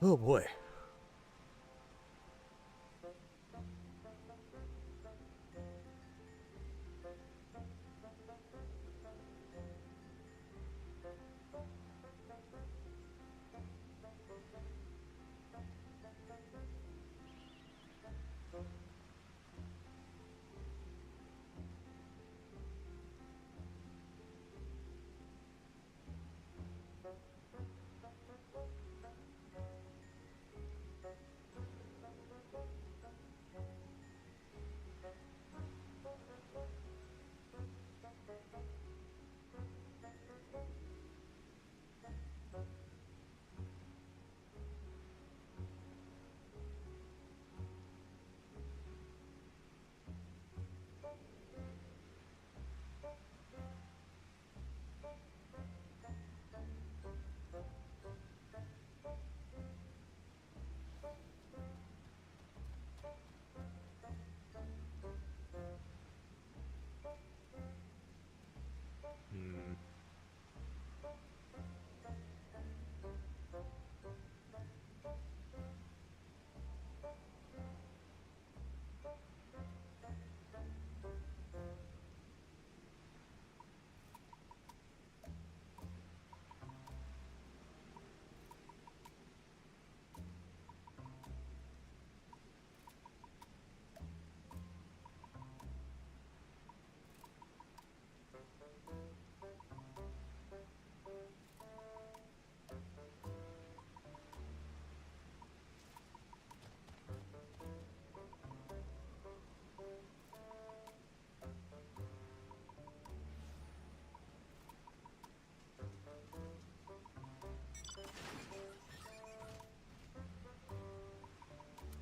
Oh boy.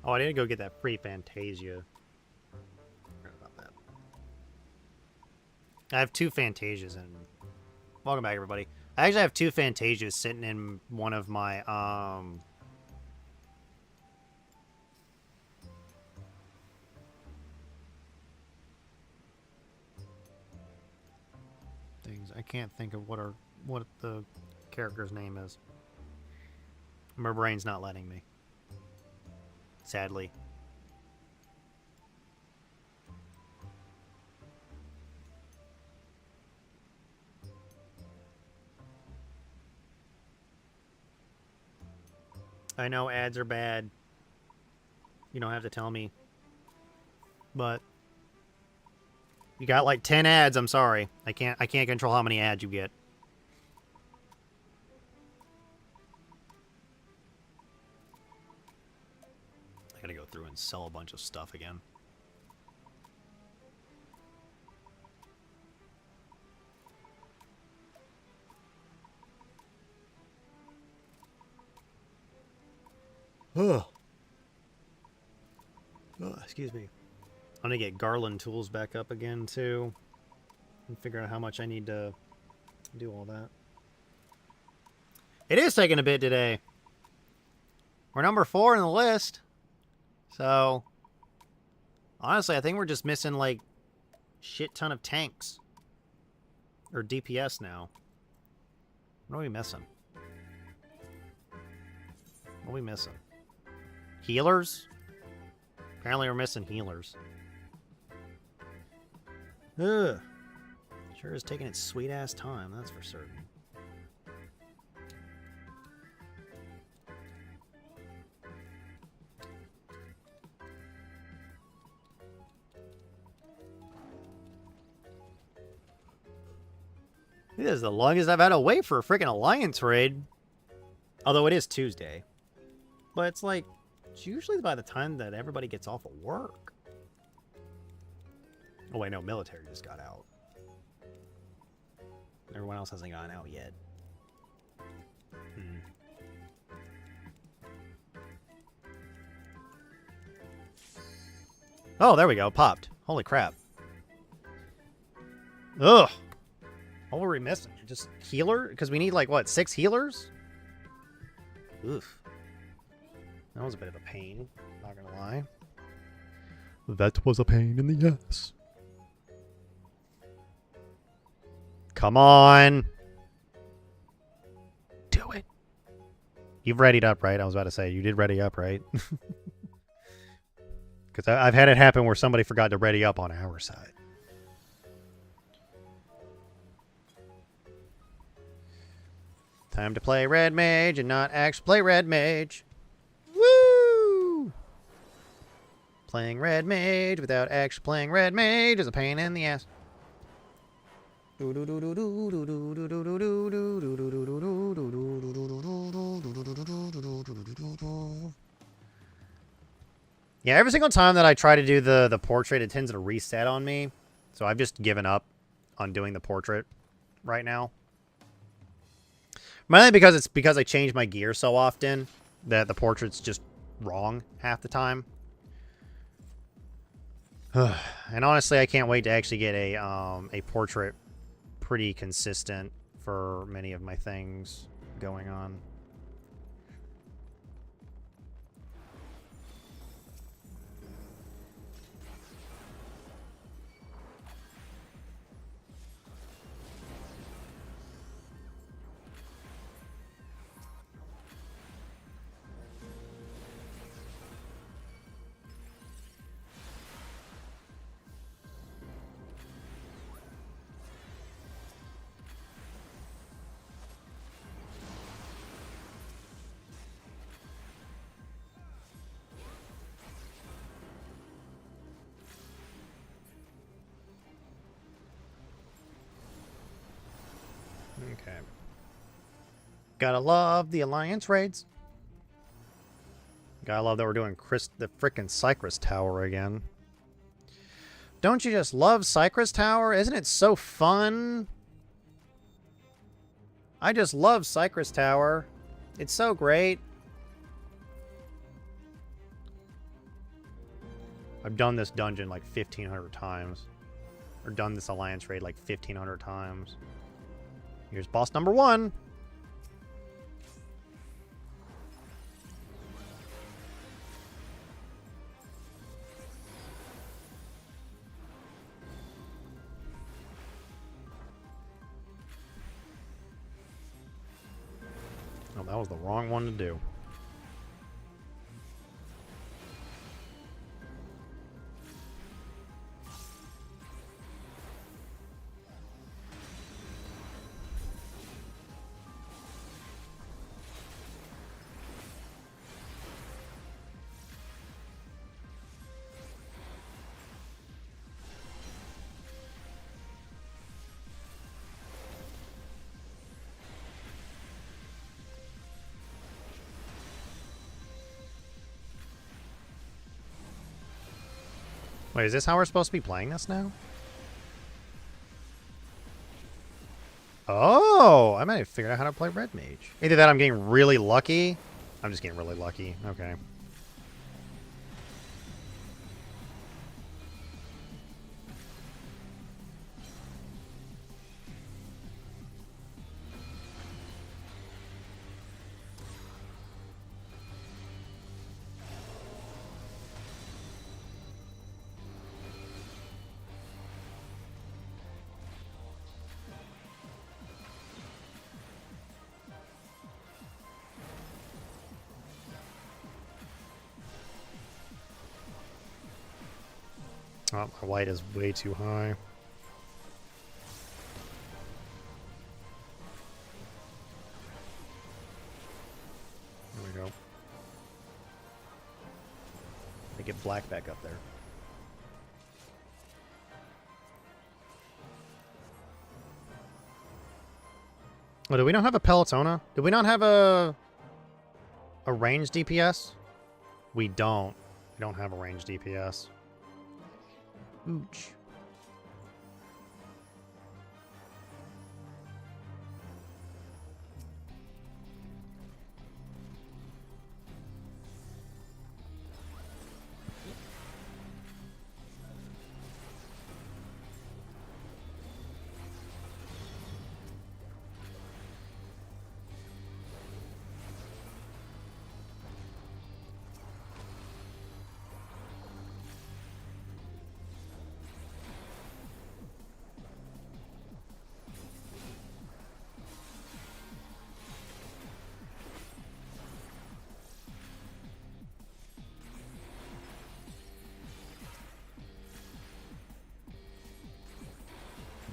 Oh, I need to go get that free Fantasia. Forgot about that. I have 2 Fantasias in. Welcome back, everybody. I actually have 2 Fantasias sitting in one of my things. I can't think of what the character's name is. My brain's not letting me. sadly. I know ads are bad. You don't have to tell me. But you got like 10 ads, I'm sorry. I can't control how many ads you get. I gotta go through and sell a bunch of stuff again. Ugh. Oh, excuse me. I'm gonna get Garland tools back up again too, and figure out how much I need to do all that. It is taking a bit today. We're number 4 in the list, so honestly, I think we're just missing like shit ton of tanks or DPS now. What are we missing? What are we missing? Healers? Apparently we're missing healers. Ugh. Sure is taking its sweet-ass time, that's for certain. It is the longest I've had to wait for a freaking alliance raid. Although it is Tuesday. But it's like, it's usually by the time that everybody gets off of work. Oh wait, no, military just got out. Everyone else hasn't gotten out yet. Oh, there we go. Popped. Holy crap. Ugh. What were we missing? Just healer? Because we need like, what, 6 healers? Oof. That was a bit of a pain. Not gonna lie. That was a pain in the ass. Come on. Do it. You've readied up, right? I was about to say, you did ready up, right? Because I've had it happen where somebody forgot to ready up on our side. Time to play Red Mage and not actually play Red Mage. Woo! Playing Red Mage without actually playing Red Mage is a pain in the ass. Yeah, every single time that I try to do the portrait, it tends to reset on me. So I've just given up on doing the portrait right now. Mainly because I change my gear so often that the portrait's just wrong half the time. And honestly, I can't wait to actually get a portrait pretty consistent for many of my things going on. Okay. Gotta love the Alliance raids. Gotta love that we're doing the frickin' Cypress Tower again. Don't you just love Cypress Tower? Isn't it so fun? I just love Cypress Tower. It's so great. I've done this dungeon like 1,500 times. Or done this Alliance raid like 1,500 times. Here's boss number 1. Oh, that was the wrong one to do. Wait, is this how we're supposed to be playing this now? Oh, I might have figured out how to play Red Mage. Either that, I'm getting really lucky. I'm just getting really lucky. Okay. Oh, my white is way too high. There we go. Let me get black back up there. Oh, do we not have a Pelotona? Do we not have a ranged DPS? We don't. We don't have a ranged DPS. Ooch.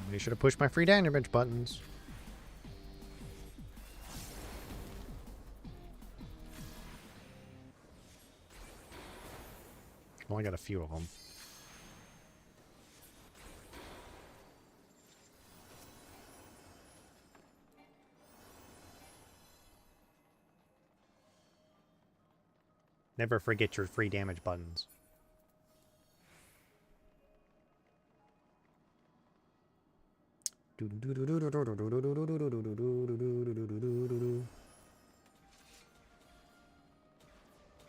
Maybe should have pushed my free damage buttons. Only got a few of them. Never forget your free damage buttons.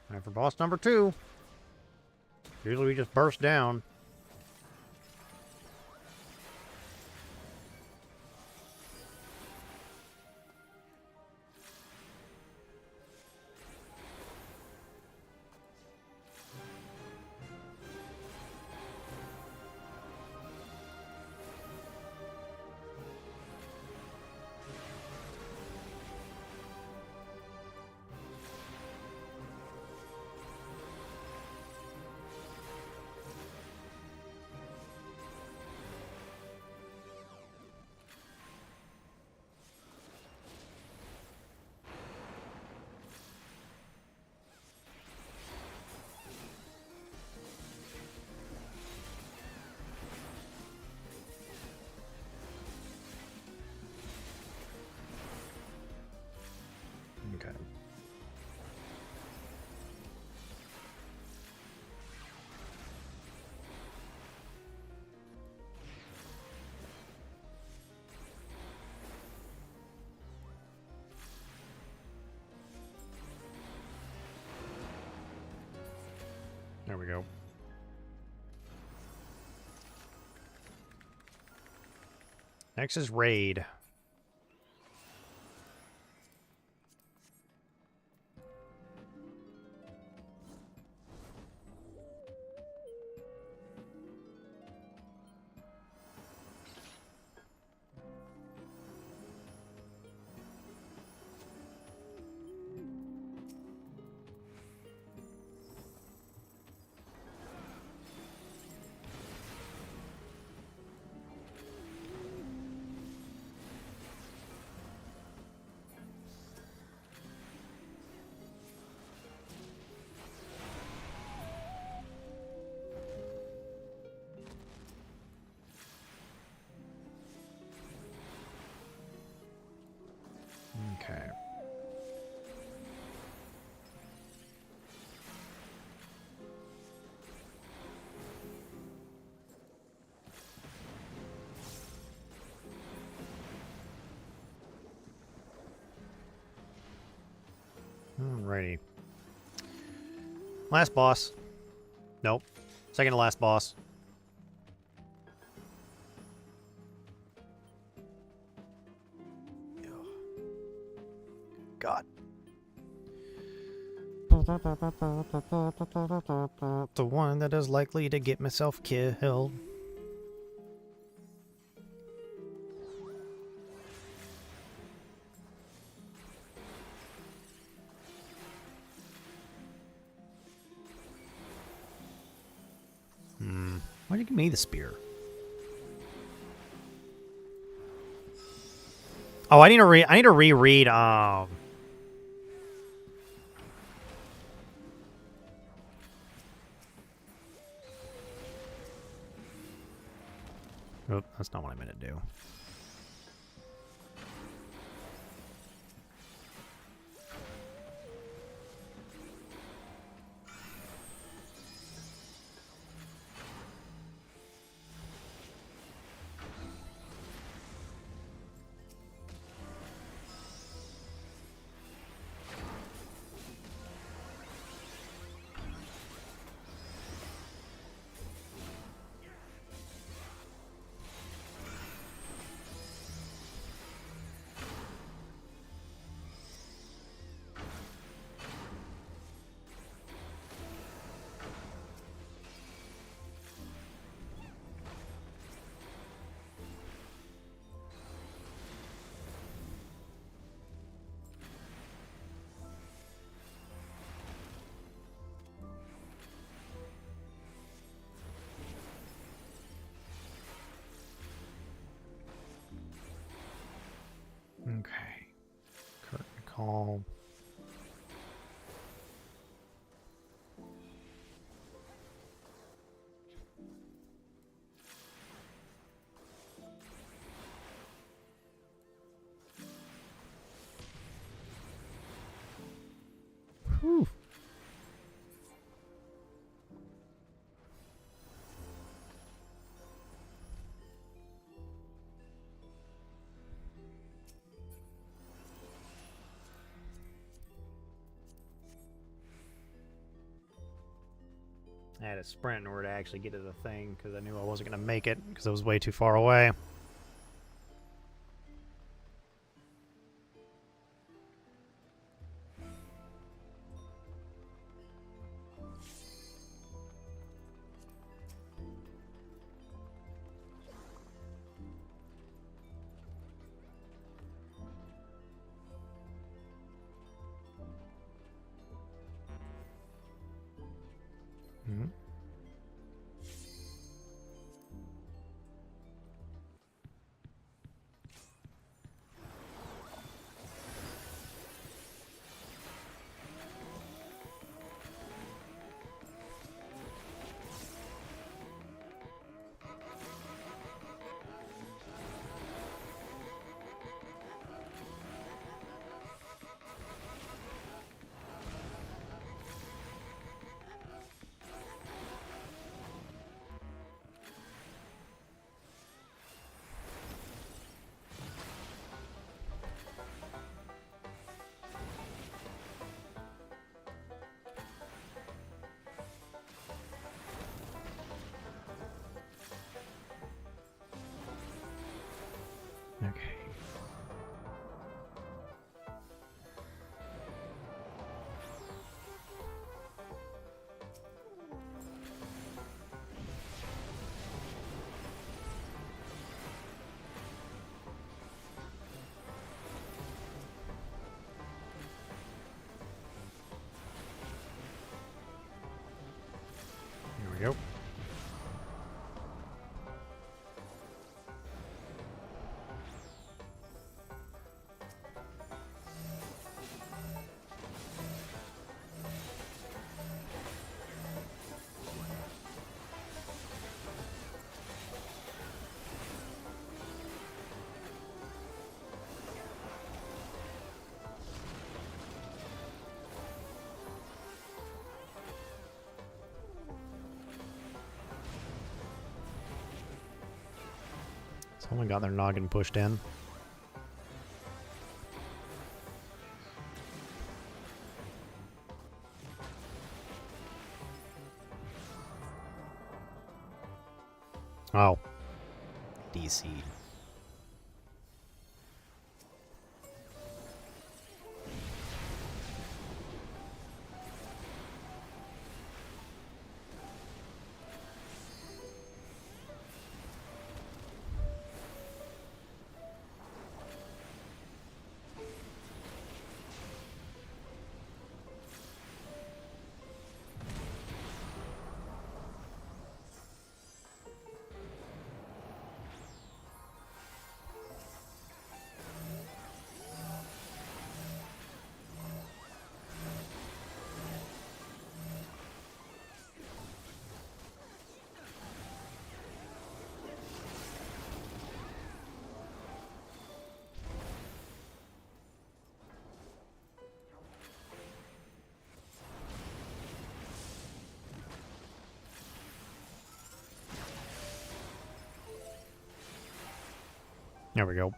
Time for boss number 2. Usually we just burst down. Okay. There we go. Next is Raid. Last boss. Nope. Second to last boss. God. The one that is likely to get myself killed. Why'd you give me the spear? Oh, I need to reread Oh, that's not what I meant to do. Okay. Curtain call. Whew. I had to sprint in order to actually get to the thing because I knew I wasn't going to make it because I was way too far away. Mm-hmm. Okay. Here we go. Someone got their noggin pushed in. Oh. DC. There we go.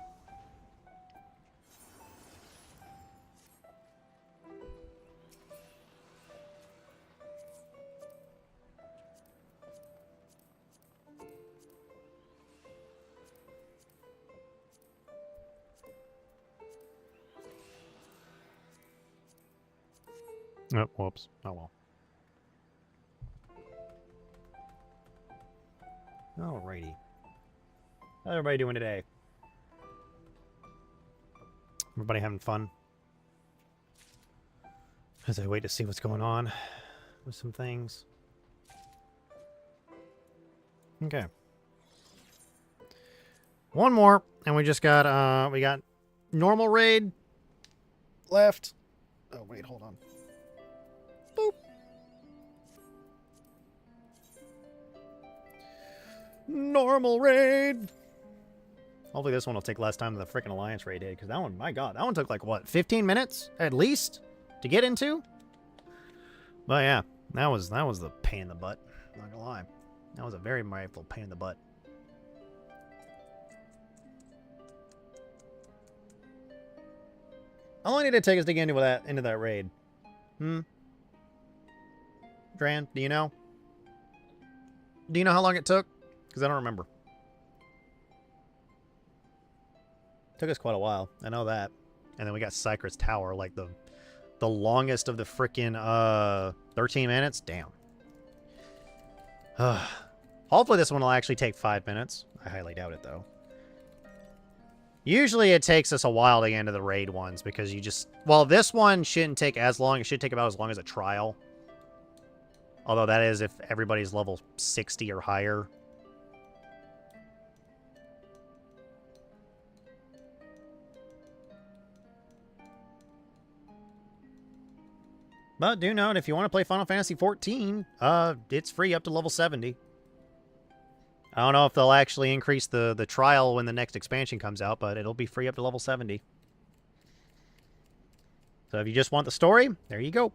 Oh, whoops. Oh, well. Alrighty. How's everybody doing today? Everybody having fun? As I wait to see what's going on with some things. Okay. One more, and we just got, we got normal raid left. Oh, wait, hold on. Boop. Normal raid. Hopefully this one will take less time than the freaking Alliance raid did, because that one, my god, that one took like, what, 15 minutes at least to get into? But yeah, that was the pain in the butt, not gonna lie. That was a very mindful pain in the butt. How long did it take us to get into that raid? Dran, do you know? Do you know how long it took? Because I don't remember. Took us quite a while. I know that. And then we got Cypress Tower, like the longest of the frickin' 13 minutes. Damn. Hopefully this one will actually take 5 minutes. I highly doubt it, though. Usually it takes us a while to get into the raid ones because you just... Well, this one shouldn't take as long. It should take about as long as a trial. Although that is if everybody's level 60 or higher. But do note, if you want to play Final Fantasy XIV, it's free up to level 70. I don't know if they'll actually increase the trial when the next expansion comes out, but it'll be free up to level 70. So if you just want the story, there you go.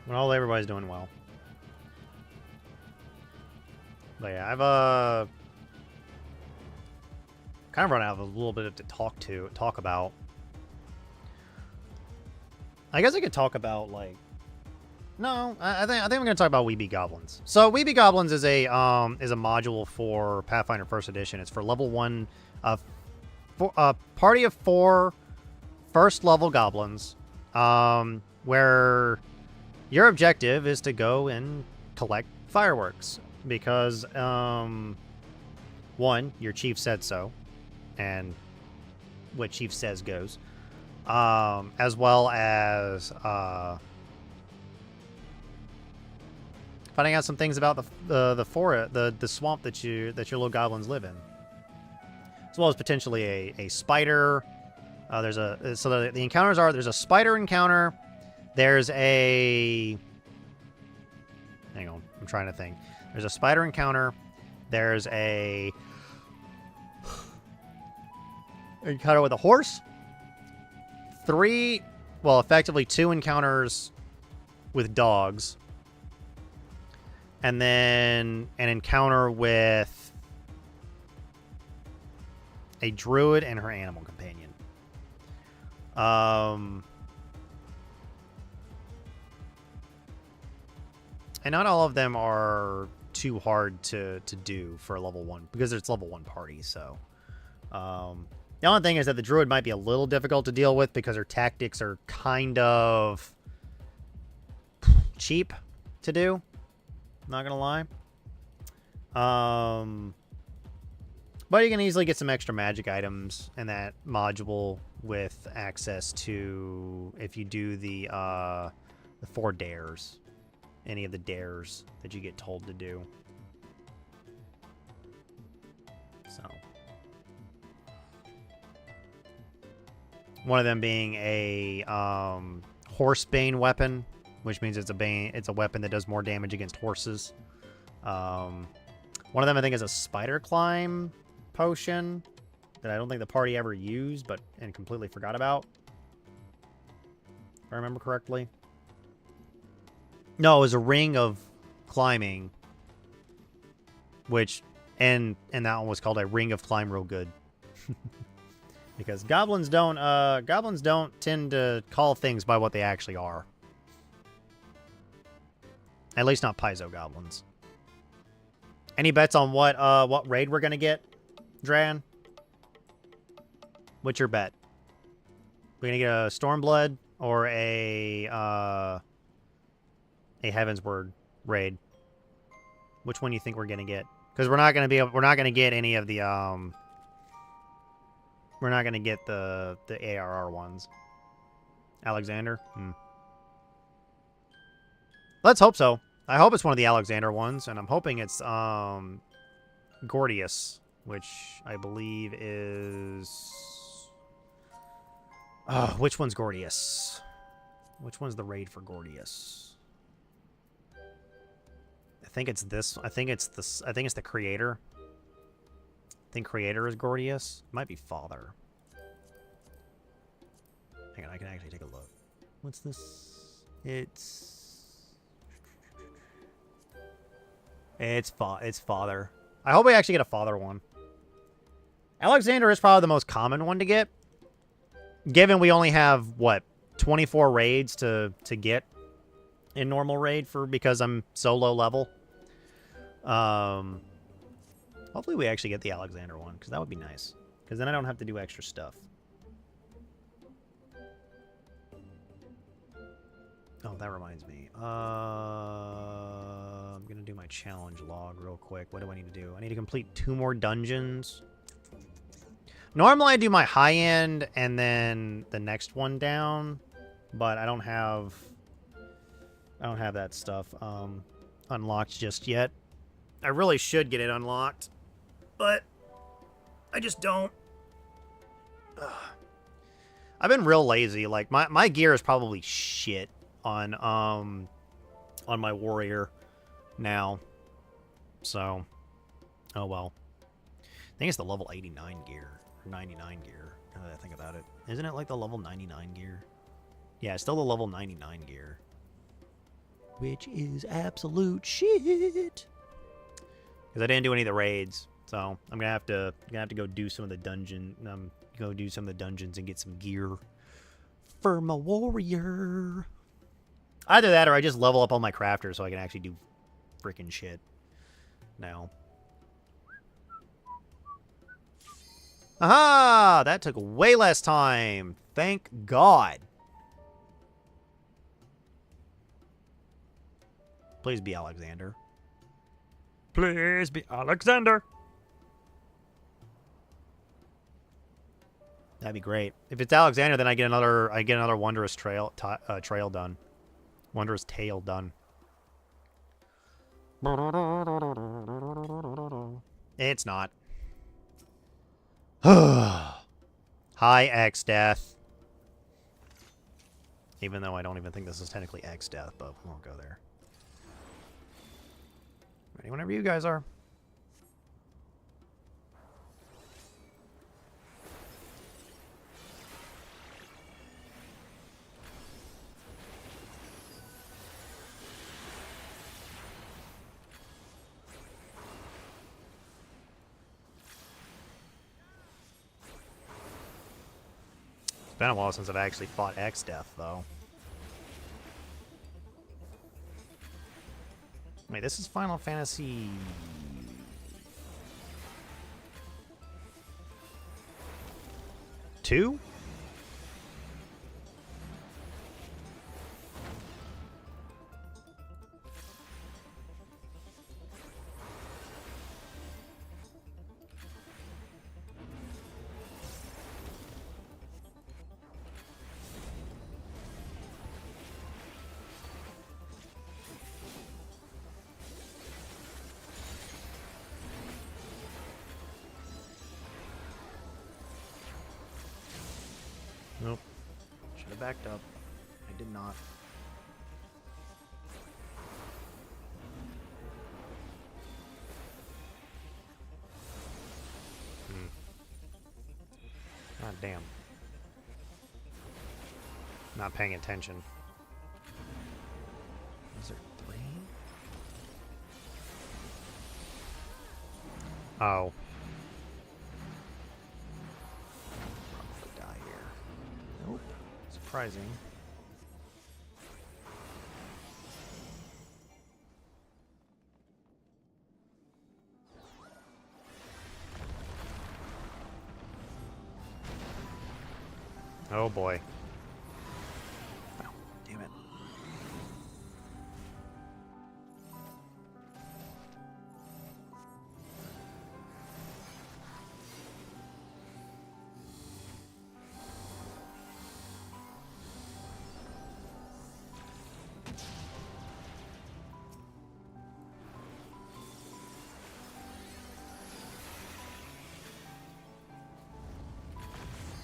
Well, everybody's doing well. But yeah, I've kind of run out of a little bit to talk about. I guess I could talk about like no, I think I'm gonna talk about Weeby Goblins. So Weeby Goblins is a module for Pathfinder First Edition. It's for level 1 a party of 4 first level goblins, where your objective is to go and collect fireworks because, 1, your chief said so, and what chief says goes, as well as finding out some things about the forest, the swamp that your little goblins live in, as well as potentially a spider The encounters are, there's a spider encounter. There's a... Hang on, I'm trying to think. There's a spider encounter. There's a... encounter with a horse. Effectively 2 encounters with dogs. And then an encounter with a druid and her animal companion. And not all of them are too hard to do for a level 1, because it's level 1 party, so... the only thing is that the druid might be a little difficult to deal with because her tactics are kind of cheap to do. Not gonna lie. But you can easily get some extra magic items in that module with access to, if you do the 4 dares. Any of the dares that you get told to do. So. One of them being a Horsebane weapon, which means it's a weapon that does more damage against horses. One of them I think is a spider climb potion that I don't think the party ever used, and completely forgot about. If I remember correctly. No, it was a ring of climbing, and that one was called a ring of climb real good. Because goblins don't tend to call things by what they actually are. At least not Paizo goblins. Any bets on what raid we're gonna get, Dran? What's your bet? We're gonna get a Stormblood or a Heaven's Word raid. Which one do you think we're gonna get? Because we're not gonna get any of the we're not gonna get the ARR ones. Alexander? Let's hope so. I hope it's one of the Alexander ones, and I'm hoping it's Gordius, which I believe is... which one's Gordius? Which one's the raid for Gordius? I think it's this. I think it's the creator. I think creator is Gordius. Might be father. Hang on, I can actually take a look. What's this? It's father. I hope we actually get a father one. Alexander is probably the most common one to get. Given we only have, 24 raids to get in normal raid because I'm so low level. Hopefully we actually get the Alexander one, because that would be nice. Because then I don't have to do extra stuff. Oh, that reminds me. I'm going to do my challenge log real quick. What do I need to do? I need to complete 2 more dungeons. Normally I do my high end and then the next one down, but I don't have that stuff unlocked just yet. I really should get it unlocked, but I just don't. Ugh. I've been real lazy. Like my gear is probably shit on my warrior now. So, oh well. I think it's the level 89 gear. 99 gear, now that I think about it. Isn't it like the level 99 gear? Yeah, it's still the level 99 gear. Which is absolute shit. Because I didn't do any of the raids. So I'm gonna have to go do some of the dungeons and get some gear for my warrior. Either that or I just level up all my crafters so I can actually do freaking shit now. Aha! That took way less time. Thank God. Please be Alexander. Please be Alexander. That'd be great. If it's Alexander, then I get another wondrous trail done. Wondrous tale done. It's not. Hi, X Death. Even though I don't even think this is technically X Death, but we won't go there. Ready whenever you guys are. It's been a while since I've actually fought X Death, though. Wait, this is Final Fantasy... 2? Nope. Should have backed up. I did not. God damn. Not paying attention. Is there 3? Oh. Probably die here. Nope. Surprising. Oh boy. Oh, damn it.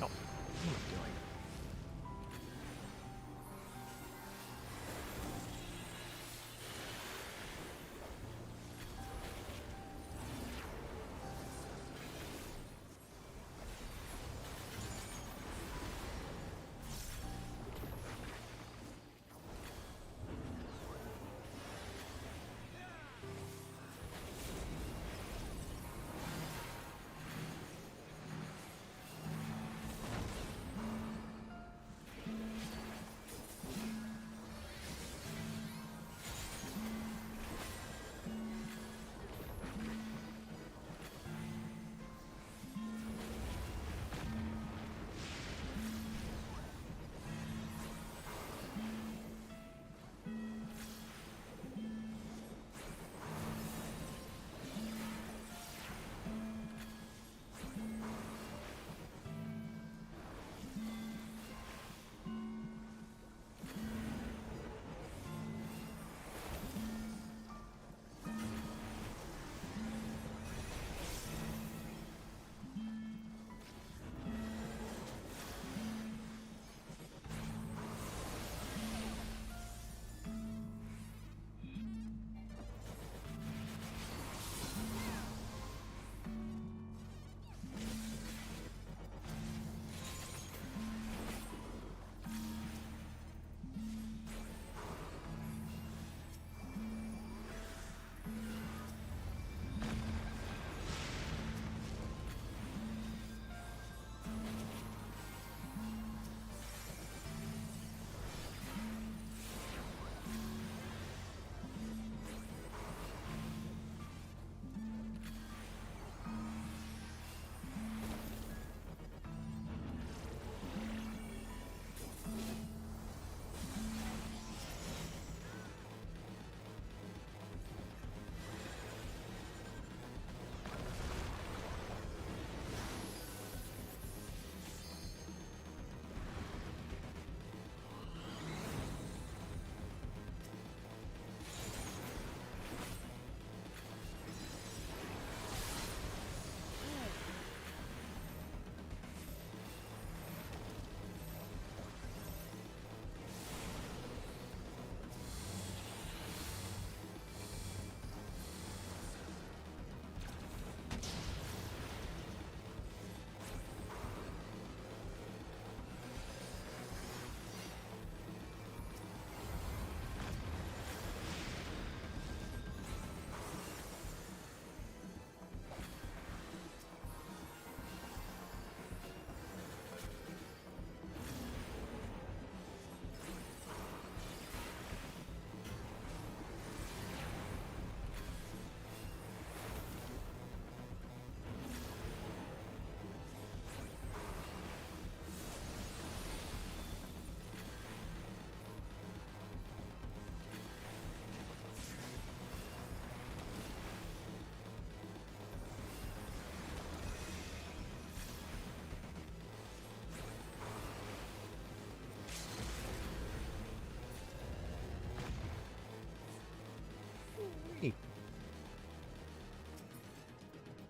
Oh, what am I doing?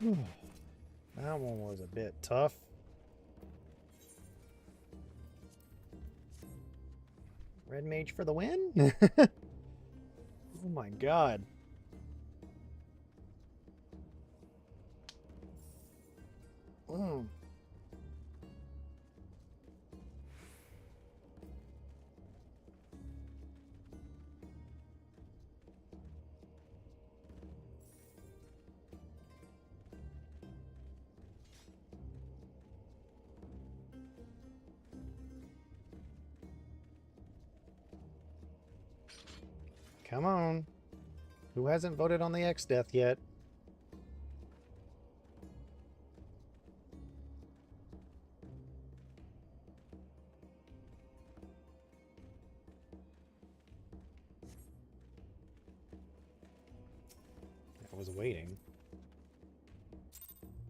That one was a bit tough. Red mage for the win? Oh my god. Mm. Come on. Who hasn't voted on the X death yet? I was waiting.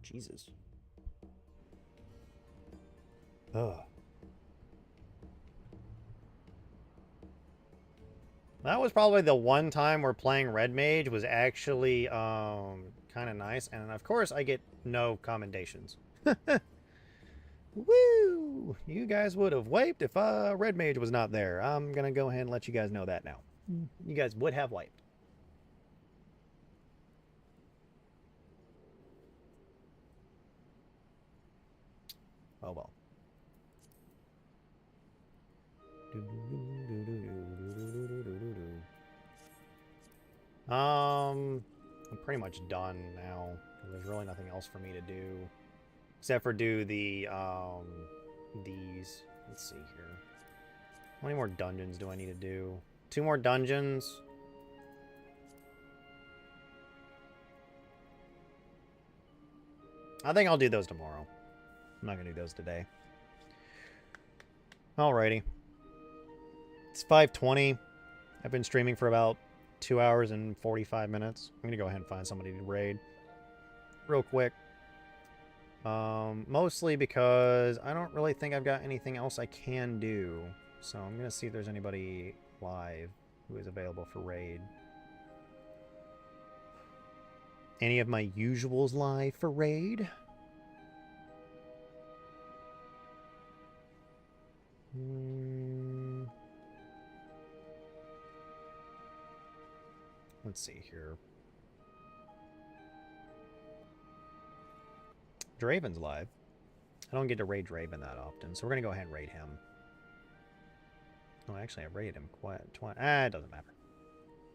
Jesus. Ugh. That was probably the one time where playing Red Mage was actually kind of nice. And of course, I get no commendations. Woo! You guys would have wiped if Red Mage was not there. I'm going to go ahead and let you guys know that now. You guys would have wiped. Oh well. I'm pretty much done now. There's really nothing else for me to do. Except for do the, these. Let's see here. How many more dungeons do I need to do? 2 more dungeons. I think I'll do those tomorrow. I'm not going to do those today. Alrighty. It's 5:20. I've been streaming for about 2 hours and 45 minutes. I'm going to go ahead and find somebody to raid real quick. Mostly because I don't really think I've got anything else I can do. So I'm going to see if there's anybody live who is available for raid. Any of my usuals live for raid? Let's see here. Draven's live. I don't get to raid Draven that often, so we're going to go ahead and raid him. Oh, actually, I raided him quite twice. It doesn't matter.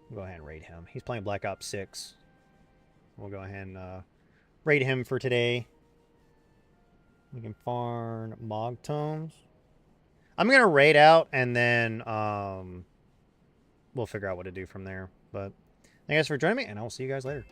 We'll go ahead and raid him. He's playing Black Ops 6. We'll go ahead and raid him for today. We can farm Mog Tomes. I'm going to raid out, and then we'll figure out what to do from there. But thank you guys for joining me, and I will see you guys later.